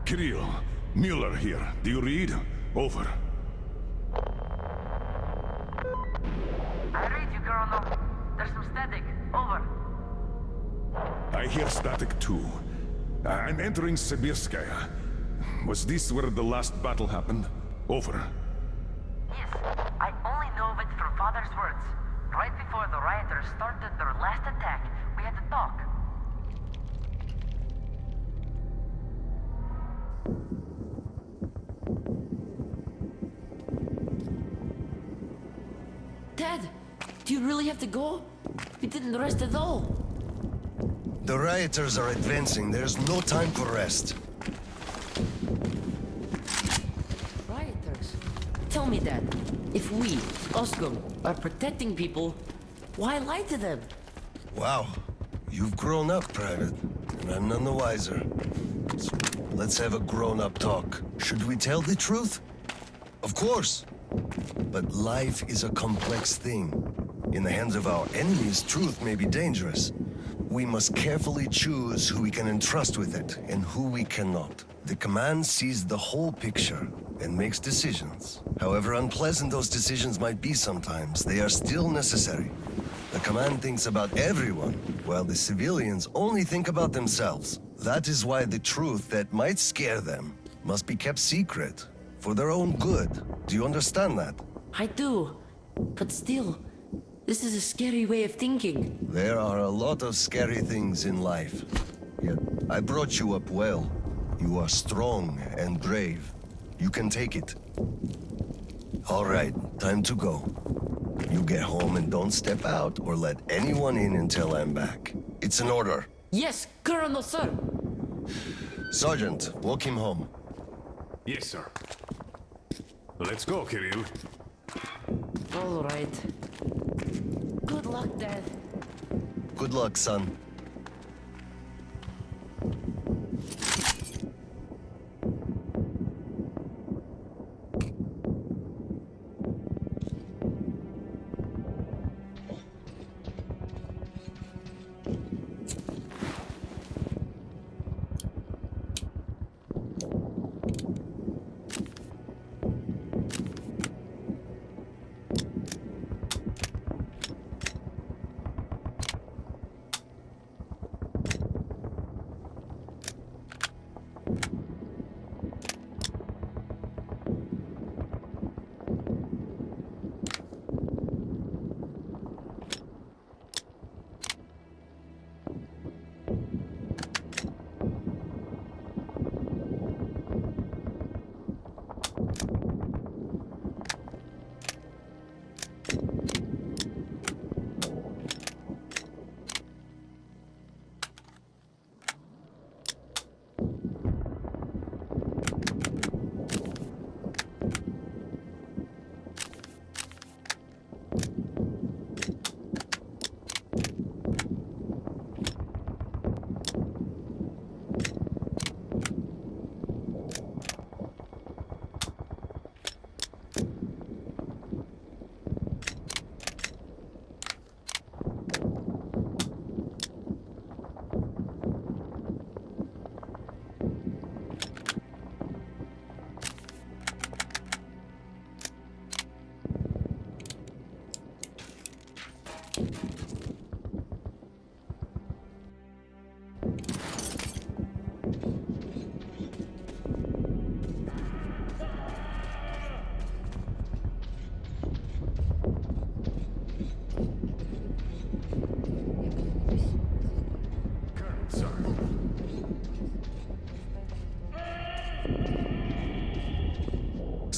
Kirill, Mueller here. Do you read? Over. I read you, Colonel. There's some static. Over. I hear static too. I'm entering Sibirskaya. Was this where the last battle happened? Over. Yes, I only know of it from Father's words. Right before the rioters started their last attack, we had to talk. Dad, do you really have to go? We didn't rest at all. The rioters are advancing. There's no time for rest. Rioters? Tell me, Dad. If we, Osgum, are protecting people, why lie to them? Wow. You've grown up, Private. And I'm none the wiser. So let's have a grown-up talk. Should we tell the truth? Of course. But life is a complex thing. In the hands of our enemies, truth may be dangerous. We must carefully choose who we can entrust with it and who we cannot. The command sees the whole picture and makes decisions. However unpleasant those decisions might be sometimes, they are still necessary. The command thinks about everyone, while the civilians only think about themselves. That is why the truth that might scare them must be kept secret, for their own good. Do you understand that? I do. But still, this is a scary way of thinking. There are a lot of scary things in life. Yet, I brought you up well. You are strong and brave. You can take it. All right, time to go. You get home and don't step out or let anyone in until I'm back. It's an order. Yes, Colonel, sir. Sergeant, walk him home. Yes, sir. Let's go, Kirill. All right. Good luck, Dad. Good luck, son.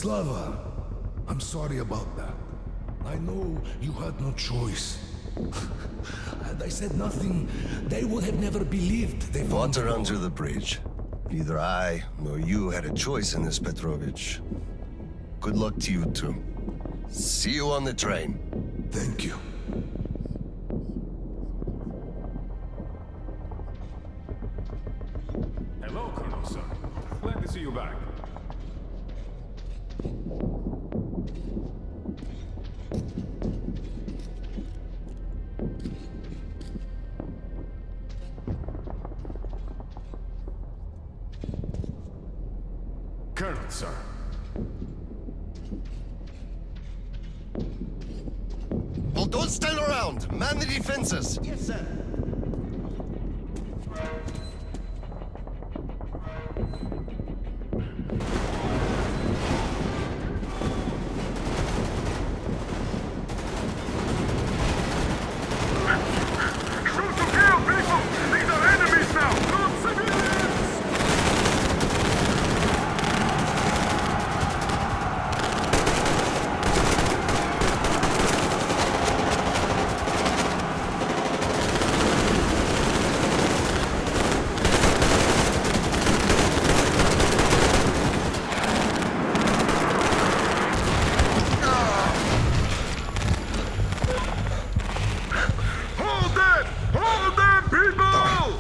Slava, I'm sorry about that. I know you had no choice. Had I said nothing, they would have never believed they found Water you. under the bridge. Neither I nor you had a choice in this, Petrovich. Good luck to you two. See you on the train. Thank you. Hello, Colonel, sir. Glad to see you back. Colonel, sir. Well, don't stand around! Man the defenses! Yes, sir. Shoot to kill, people! These are enemies now, not civilians! Hold them! Hold them, people!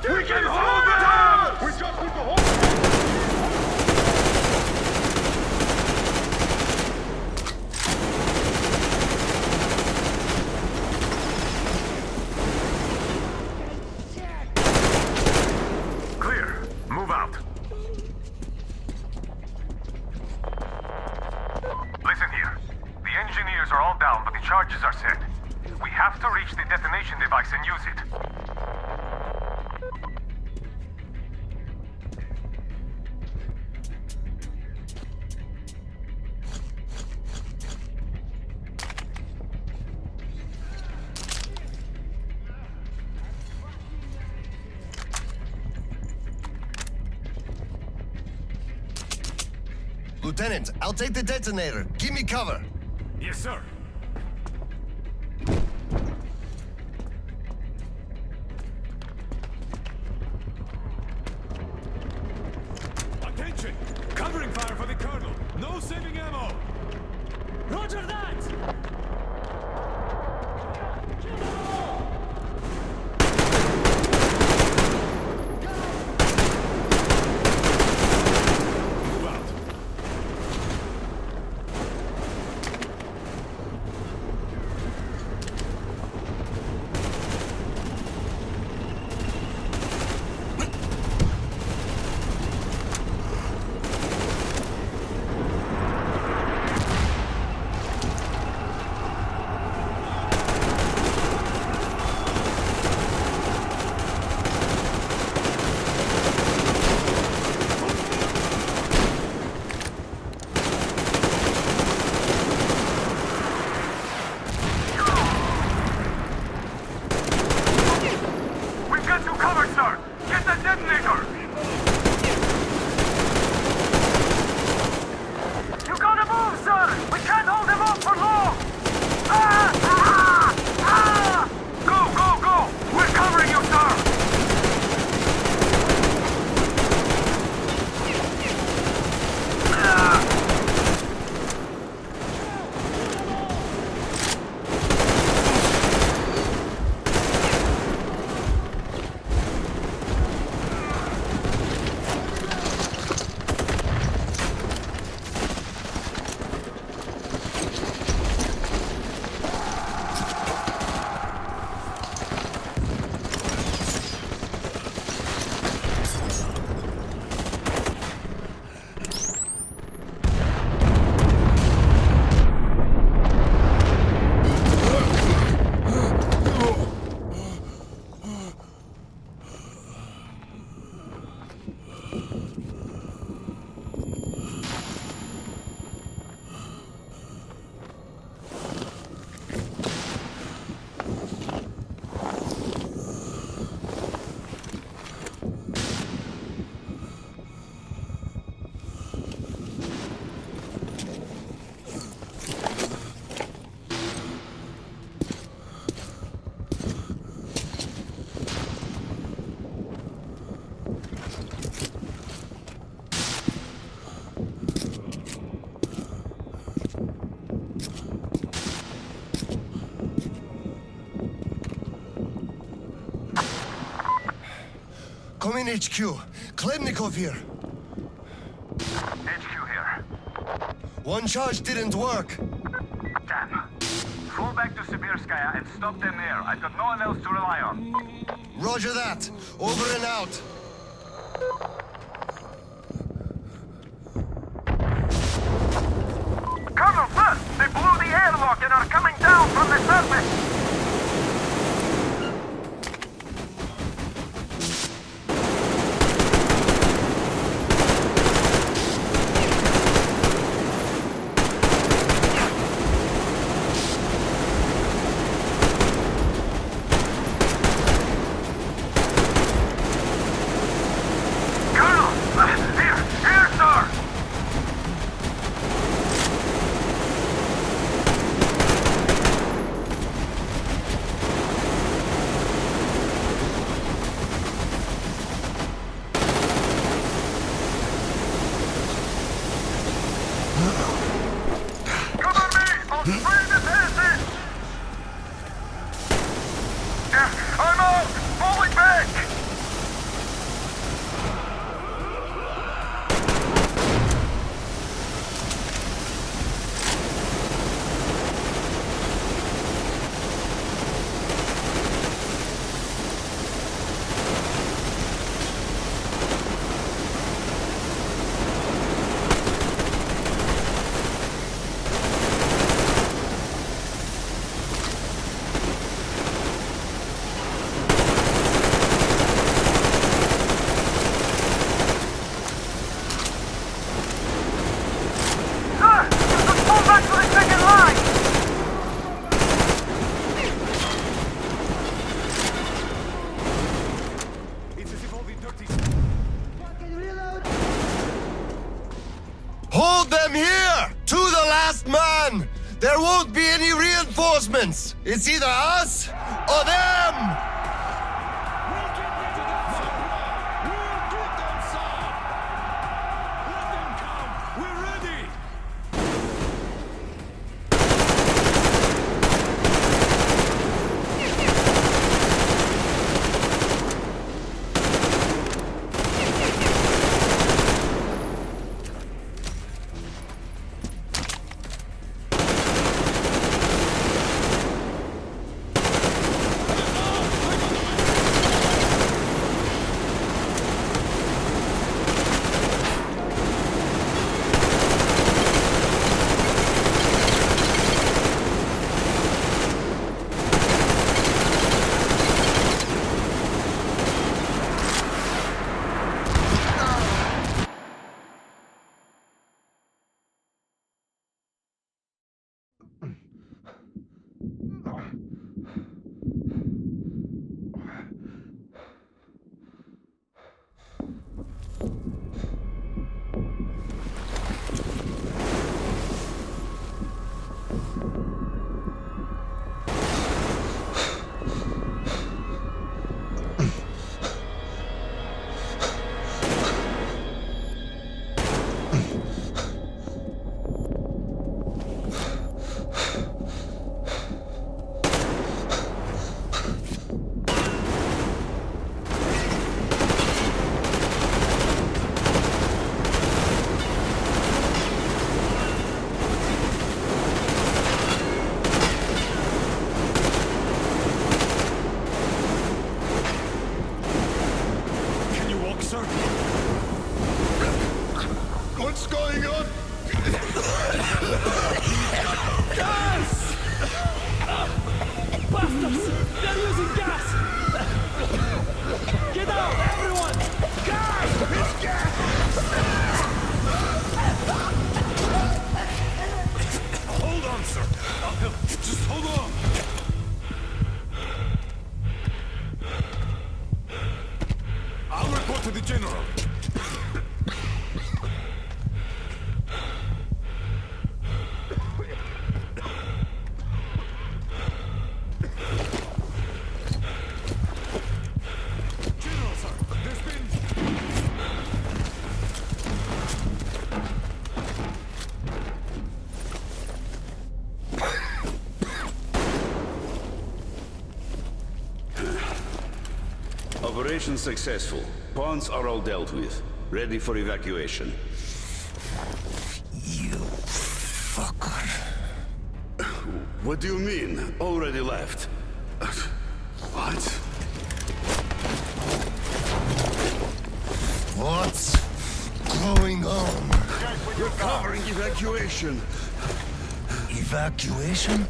We can hold them! We just need to hold them! Clear. Move out. Listen here. The engineers are all down, but the charges are set. We have to reach the detonation device and use it. Lieutenant, I'll take the detonator. Give me cover. Yes, sir. Attention! Covering fire for the Colonel. No saving ammo. Roger that! Move out. Come in, HQ. Khlebnikov here. HQ here. One charge didn't work. Damn. Fall back to Sibirskaya and stop them there. I've got no one else to rely on. Roger that. Over and out. Colonel, sir! They blew the airlock and are coming down from the surface! Hold them here! To the last man! There won't be any reinforcements! It's either us or them! What's going on? Gas! Bastards! They're using gas! Get out, everyone! Gas! It's gas! Hold on, sir. I'll help. Just hold on. I'll report to the general. Operation successful. Pawns are all dealt with. Ready for evacuation. You fucker. What do you mean? Already left? What? What's going on? We're covering evacuation. Evacuation?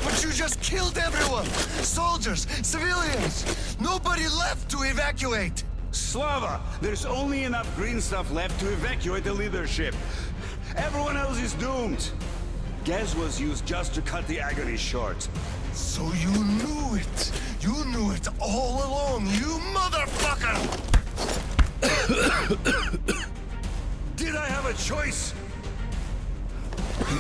But you just killed everyone! Soldiers, civilians! Nobody left to evacuate! Slava, there's only enough green stuff left to evacuate the leadership. Everyone else is doomed. Gas was used just to cut the agony short. So you knew it! You knew it all along, you motherfucker! Did I have a choice?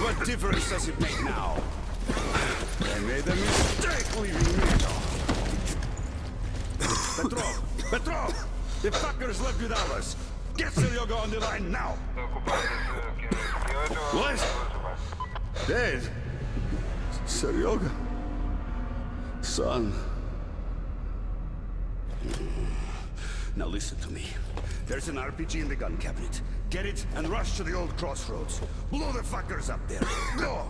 What difference does it make now? I made a mistake leaving me. Petrov! The fuckers left without us. Get Seryoga on the line now! What? Dead? Seryoga? Son? Now listen to me. There's an RPG in the gun cabinet. Get it and rush to the old crossroads. Blow the fuckers up there. Go!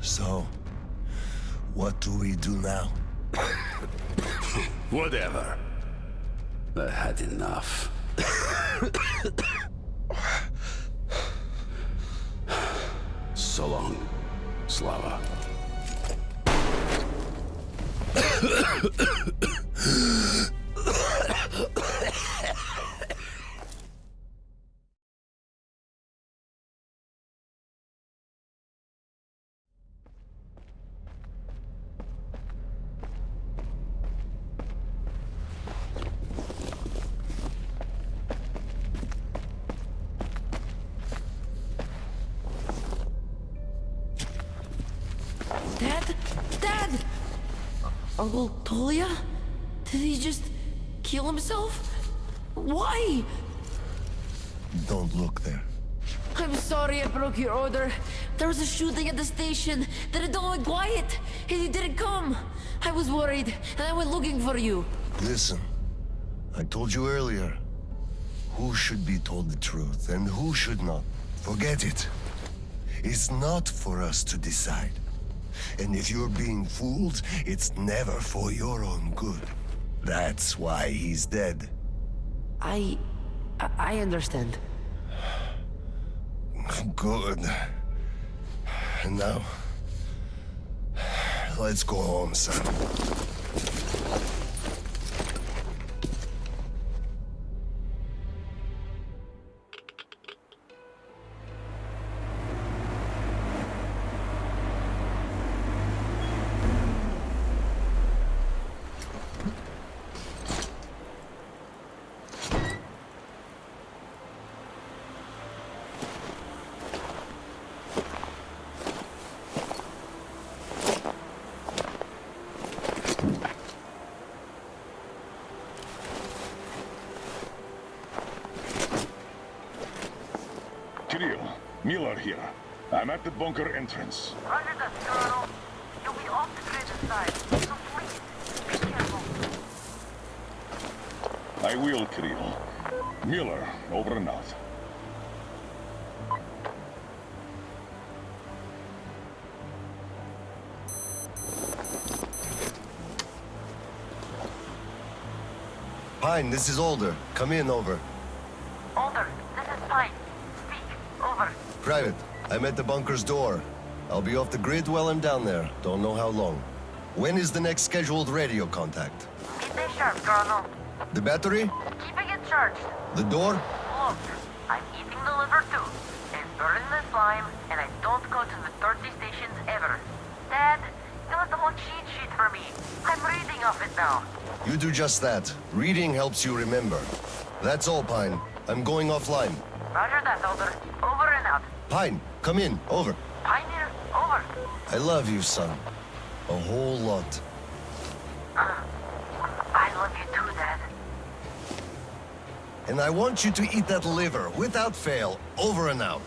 So, what do we do now? Whatever. I had enough. So long, Slava. Dad! Uncle Tolia? Did he just kill himself? Why? Don't look there. I'm sorry I broke your order. There was a shooting at the station. Then it all went quiet, and you didn't come. I was worried, and I went looking for you. Listen, I told you earlier, who should be told the truth and who should not. Forget it. It's not for us to decide. And if you're being fooled, it's never for your own good. That's why he's dead. I understand. Good. And now, let's go home, son. Kirill, Miller here. I'm at the bunker entrance. Roger that, Colonel. You'll be off the grid inside, so please, be careful. I will, Kirill. Miller, over and out. Pine, this is Alder. Come in, over. Alder, this is Pine. Speak, over. Private, I'm at the bunker's door. I'll be off the grid while I'm down there. Don't know how long. When is the next scheduled radio contact? Midday sharp, Colonel. The battery? Keeping it charged. The door? Look, I'm eating the liver too, and burning the slime, and I don't go to the thirsty stations ever. Dad, you left a whole cheat sheet for me. I'm reading off it now. You do just that. Reading helps you remember. That's all, Pine. I'm going offline. Roger that, Alder. Over and out. Pine, come in. Over. Pioneer, over. I love you, son. A whole lot. I love you too, Dad. And I want you to eat that liver, without fail. Over and out.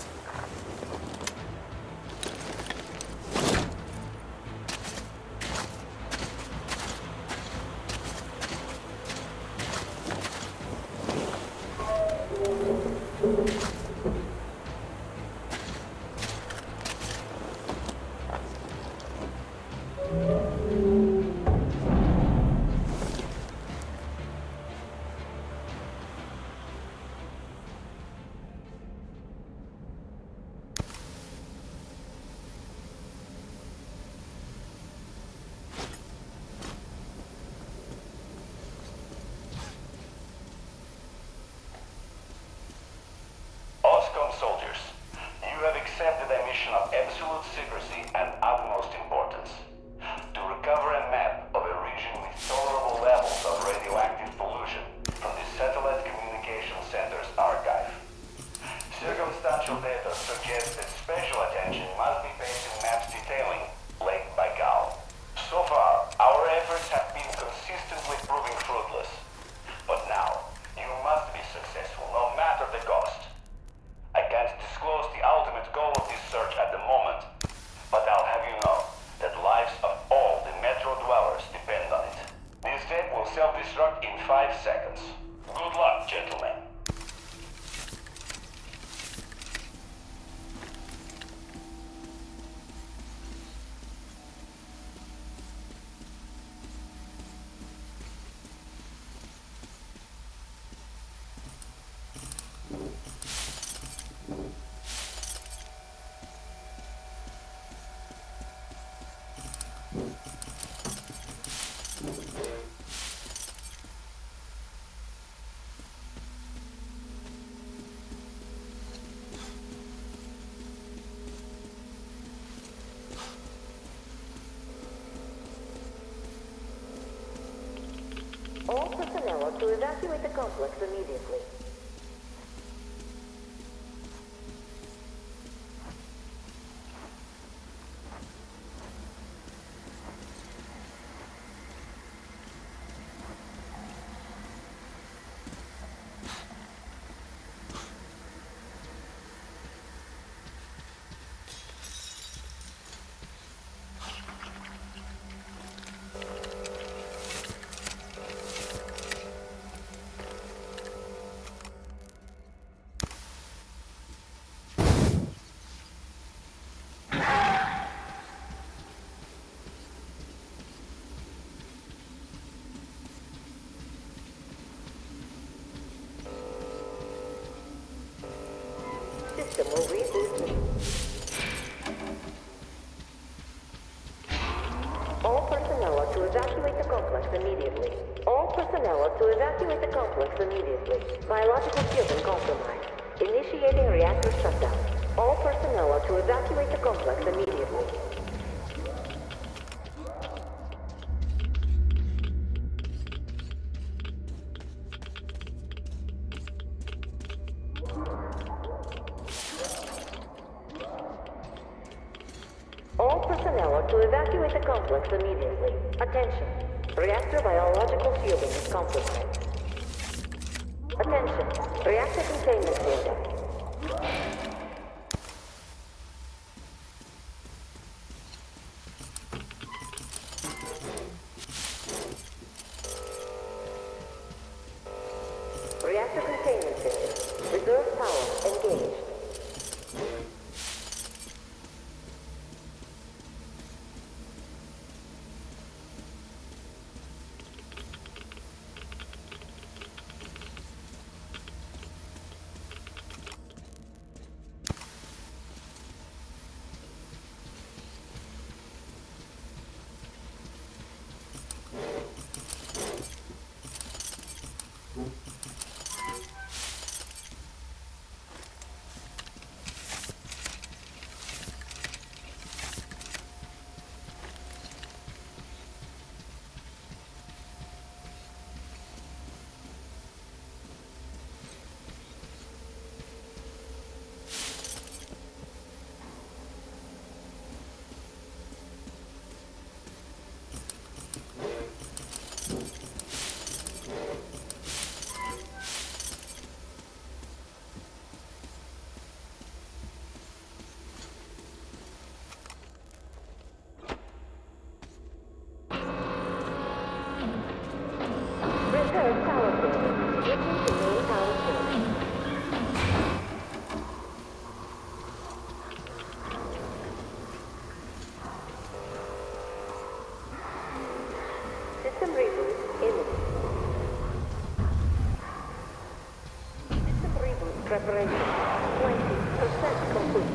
absolute secrecy and utmost importance. To recover a map of a region with tolerable levels of radioactive pollution from the Satellite Communication Center's archive. Circumstantial data suggests that special attention must be paid to maps detailing Lake Baikal. So far, our efforts have been consistently proving fruitless. But now, you must be successful, no matter the cost. I can't disclose the ultimate goal of this search at the moment, but I'll have you know that lives of all the Metro dwellers depend on it. This tape will self-destruct in 5 seconds. Good luck, gentlemen. All personnel are to evacuate the complex immediately. System will reboot. All personnel are to evacuate the complex immediately. All personnel are to evacuate the complex immediately. Biological shielding compromised. Initiating reactor shutdown. All personnel are to evacuate the complex immediately. All personnel are to evacuate the complex immediately. Attention. Reactor biological shielding is compromised. Attention. Reactor containment failure. Reactor containment failure. Reserve power engaged. Reserve power failure. Switching to main power source. System reboot imminent. System reboot preparation 20% complete.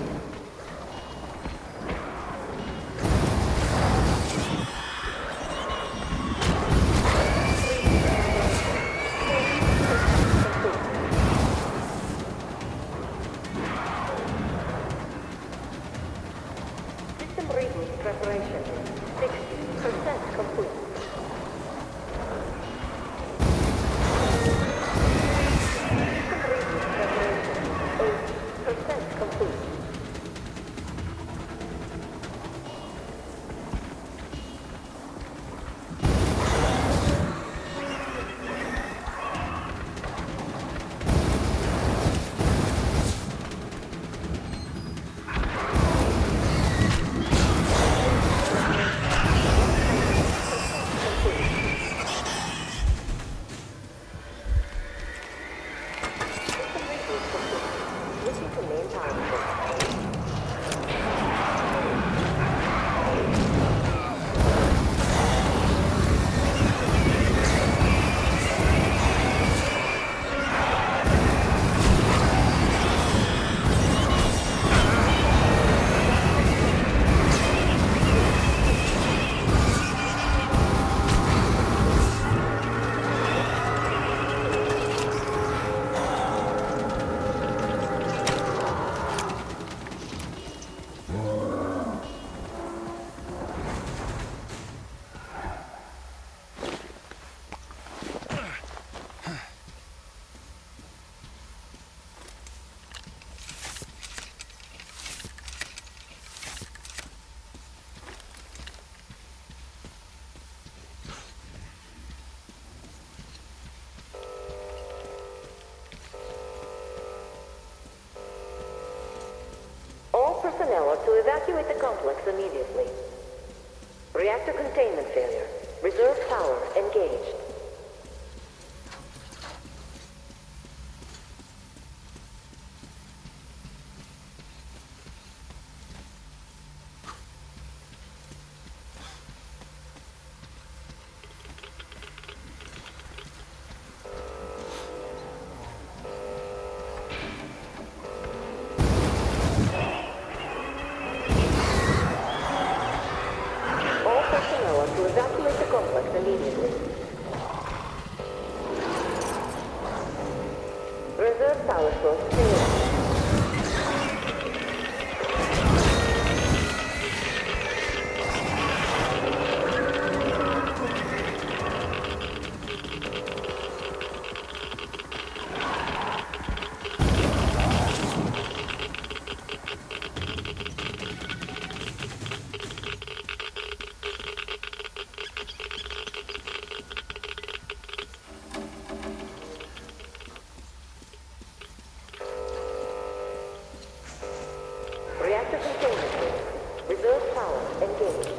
personnel are to evacuate the complex immediately. Reactor containment failure. Reserve power engaged. To evacuate the complex immediately. Reserve power source failed. Reactor containment failure. Reserve power engaged.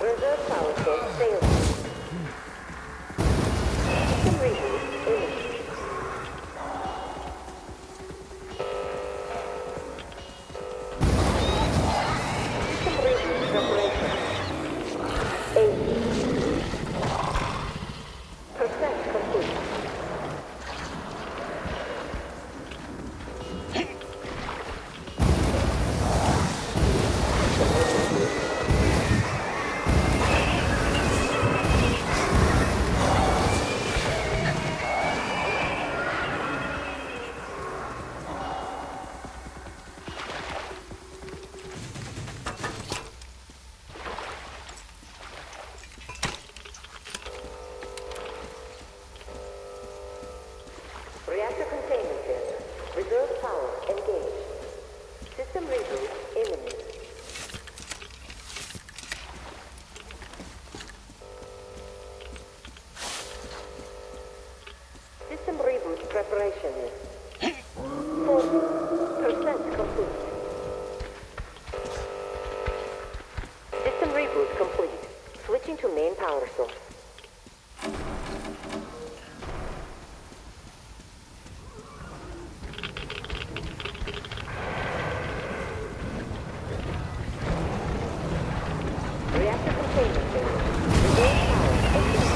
Reserve power source failed. System reboot imminent. System reboot preparation. 80% complete. Reactor containment failure. Reserve power engaged. System reboot imminent. System reboot preparation is 40% complete. System reboot complete. Switching to main power source. Reactor containment failure. Reserve power engaged.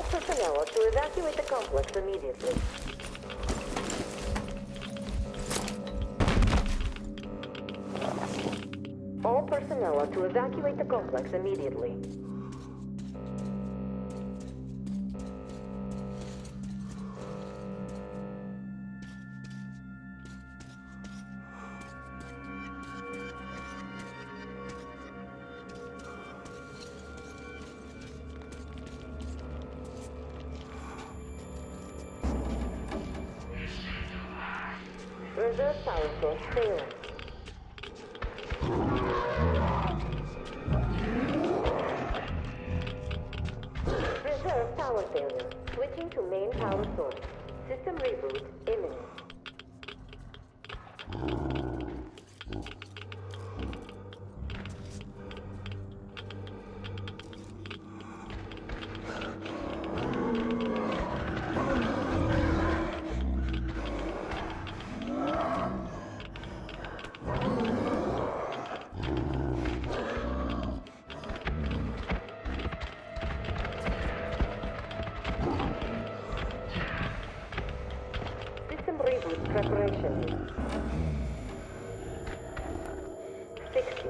personnel are to evacuate the complex immediately. All personnel are to evacuate the complex immediately. Reserve power source failing. Reserve power failure. Switching to main power source. System reboot imminent. Preparation. 60.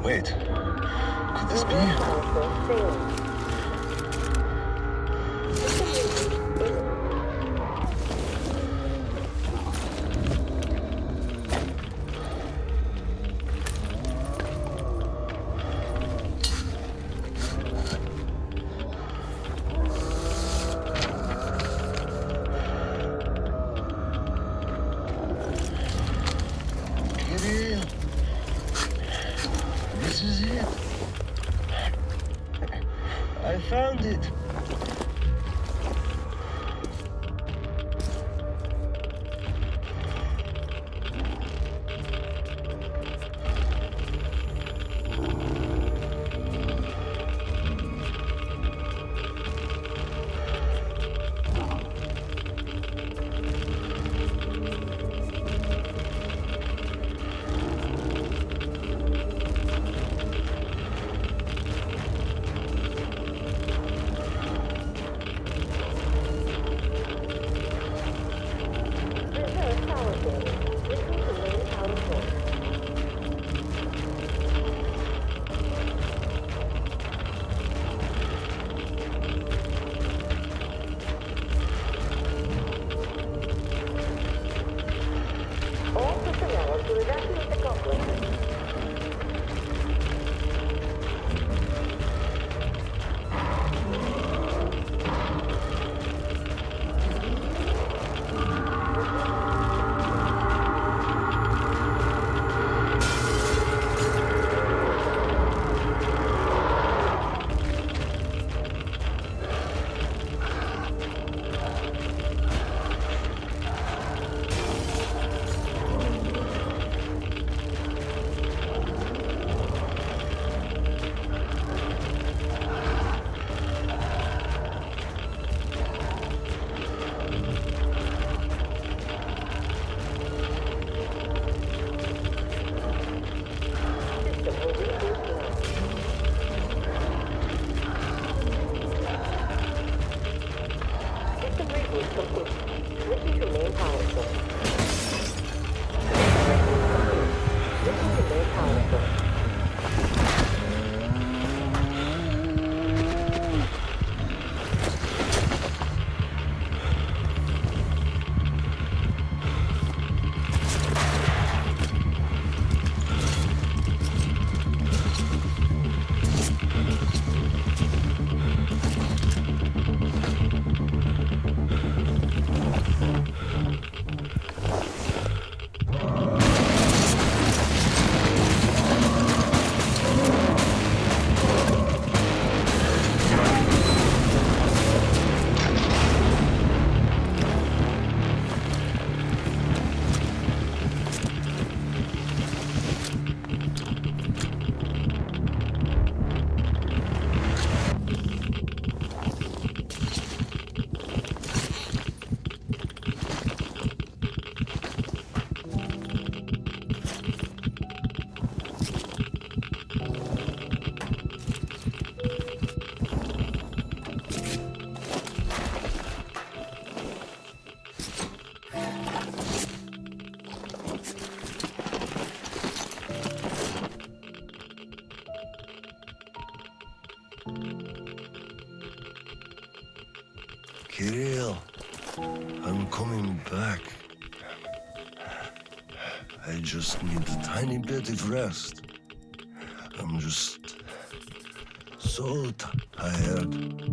Wait, could this be? Kirill, this is it. I found it. Kirill, I'm coming back. I just need a tiny bit of rest. I'm just so tired.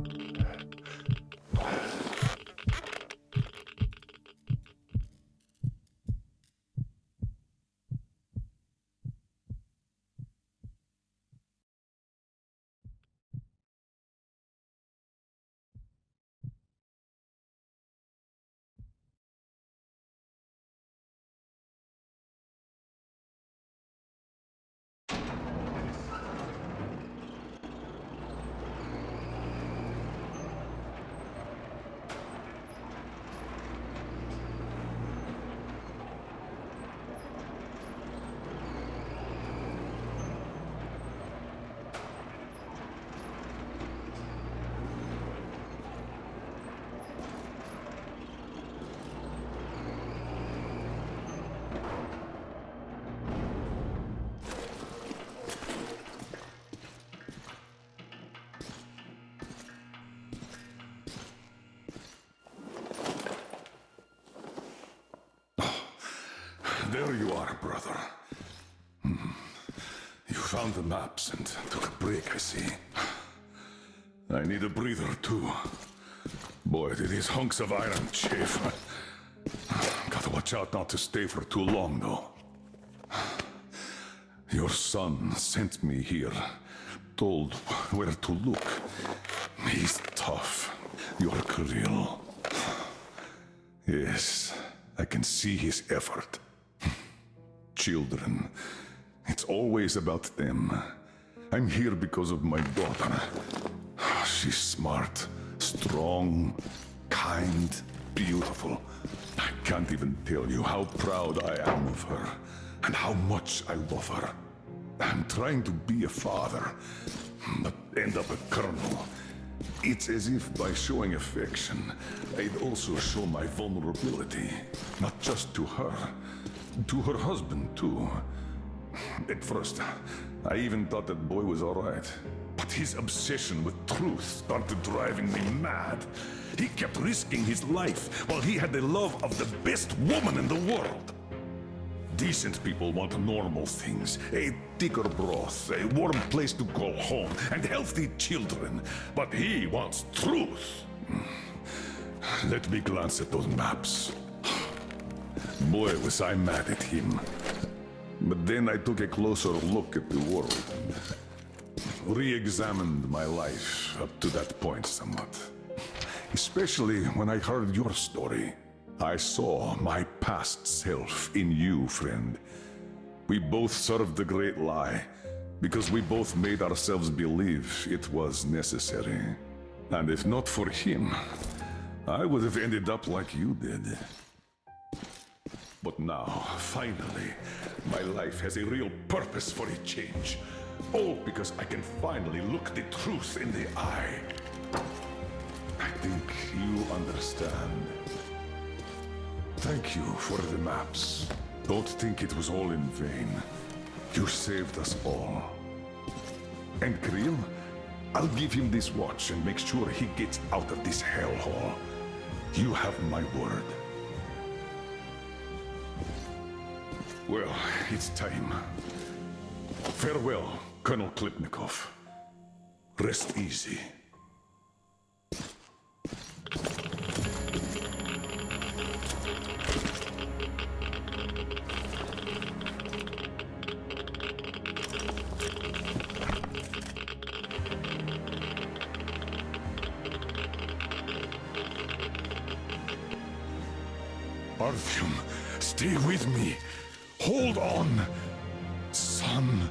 There you are, brother. You found the maps and took a break, I see. I need a breather, too. Boy, did these hunks of iron chafe. Gotta watch out not to stay for too long, though. Your son sent me here, told where to look. He's tough. Your Kirill. Yes, I can see his effort. Children. It's always about them. I'm here because of my daughter. She's smart, strong, kind, beautiful. I can't even tell you how proud I am of her, and how much I love her. I'm trying to be a father, but end up a colonel. It's as if by showing affection, I'd also show my vulnerability, not just to her, to her husband, too. At first, I even thought that boy was all right. But his obsession with truth started driving me mad. He kept risking his life while he had the love of the best woman in the world. Decent people want normal things. A thicker broth, a warm place to call home, and healthy children. But he wants truth. Let me glance at those maps. Boy, was I mad at him. But then I took a closer look at the world and re-examined my life up to that point somewhat. Especially when I heard your story. I saw my past self in you, friend. We both served the great lie, because we both made ourselves believe it was necessary. And if not for him, I would have ended up like you did. But now, finally, my life has a real purpose for a change. All because I can finally look the truth in the eye. I think you understand. Thank you for the maps. Don't think it was all in vain. You saved us all. And Kirill, I'll give him this watch and make sure he gets out of this hellhole. You have my word. Well, it's time. Farewell, Colonel Khlebnikov. Rest easy. Artyom, stay with me. Hold on, son.